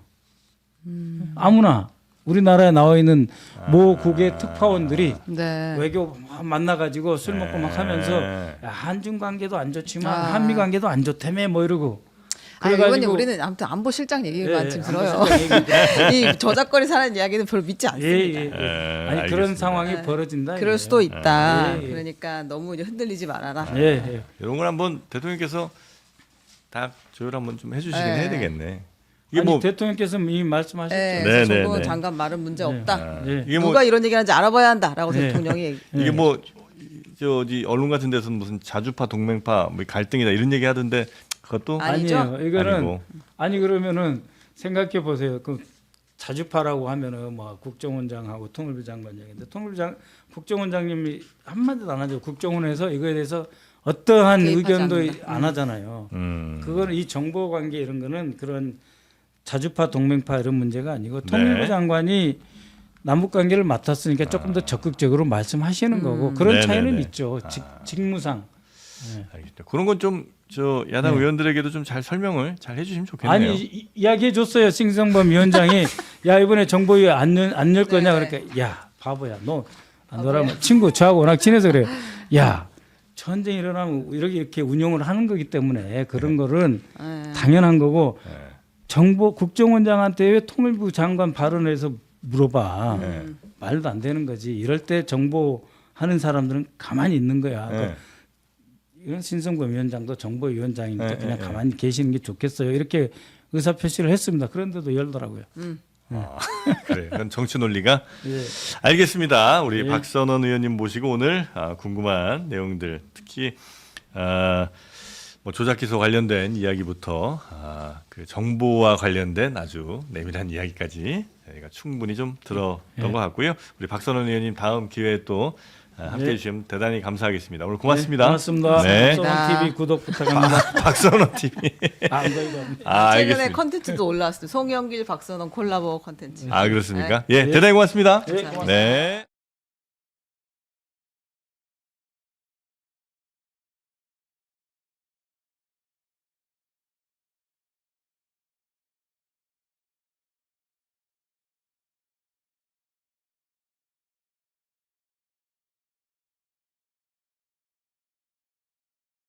아무나 우리나라에 나와 있는 모 국의 특파원들이 네. 외교 만나가지고 술 먹고 막 하면서 야, 한중 관계도 안 좋지만 한미 관계도 안 좋다며 뭐 이러고. 의원님 우리는 아무튼 안보 실장 얘기만 지금 들어요. 이 저작거리 사는 이야기는 별로 믿지 않습니다. 아니 알겠습니다. 그런 상황이 벌어진다. 그럴 이게. 수도 있다. 예. 그러니까 너무 이제 흔들리지 말아라. 이런 걸 한번 대통령께서 딱 조율 한번 좀 해주시긴 네. 해야 되겠네. 이게 뭐 대통령께서 이미 말씀하셨죠. 네, 네, 정부는 네. 장관 말은 문제 없다. 이게 뭐 누가 이런 얘기하는지 알아봐야 한다라고 대통령이 이게 뭐 어디 언론 같은 데서는 무슨 자주파 동맹파 뭐 갈등이다 이런 얘기 하던데 그것도 아니죠? 아니에요. 이거는 아니고. 아니 그러면은 생각해 보세요. 그 자주파라고 하면은 뭐 국정원장하고 통일부 장관 얘기인데 국정원장님이 한마디도 안 하죠. 국정원에서 이거에 대해서 어떠한 개입하지 의견도 않는다. 안 하잖아요. 그거는 이 정보 관계 이런 거는 그런 자주파 동맹파 이런 문제가 아니고 통일부 장관이 남북 관계를 맡았으니까 조금 더 적극적으로 말씀하시는 거고 그런 차이는 네네네. 있죠. 직무상. 알겠습니다. 그런 건 좀 저 야당 의원들에게도 좀 잘 설명을 잘 해주시면 좋겠네요. 아니 이야기해 줬어요. 싱성범 위원장이 야 이번에 정보위 안 열 거냐 그러니까 야 바보야 너 안 너라면 친구 저하고 워낙 친해서 그래요. 야 전쟁이 일어나면 이렇게 운용을 하는 거기 때문에 그런 거는 당연한 거고 정보 국정원장한테 왜 통일부 장관 발언에서 물어봐. 말도 안 되는 거지. 이럴 때 정보하는 사람들은 가만히 있는 거야. 이런 신성범 위원장도 정보위원장이니까 그냥 가만히 계시는 게 좋겠어요. 이렇게 의사표시를 했습니다. 그런데도 열더라고요. 그래, 그건 정치 논리가. 예. 알겠습니다. 우리 박선원 의원님 모시고 오늘 궁금한 내용들, 특히 뭐 조작 기소 관련된 이야기부터 그 정보와 관련된 아주 내밀한 이야기까지 저희가 충분히 좀 들었던 것 같고요. 우리 박선원 의원님 다음 기회에 또 함께해 주시면 대단히 감사하겠습니다. 오늘 고맙습니다. 고맙습니다. 네. 박선원 TV 구독 부탁합니다. 박선원 TV. 안 거이고. 최근에 알겠습니다. 컨텐츠도 올라왔어요. 송영길, 박선원 콜라보 컨텐츠. 그렇습니까? 예, 대단히 고맙습니다. 네, 고맙습니다. 네.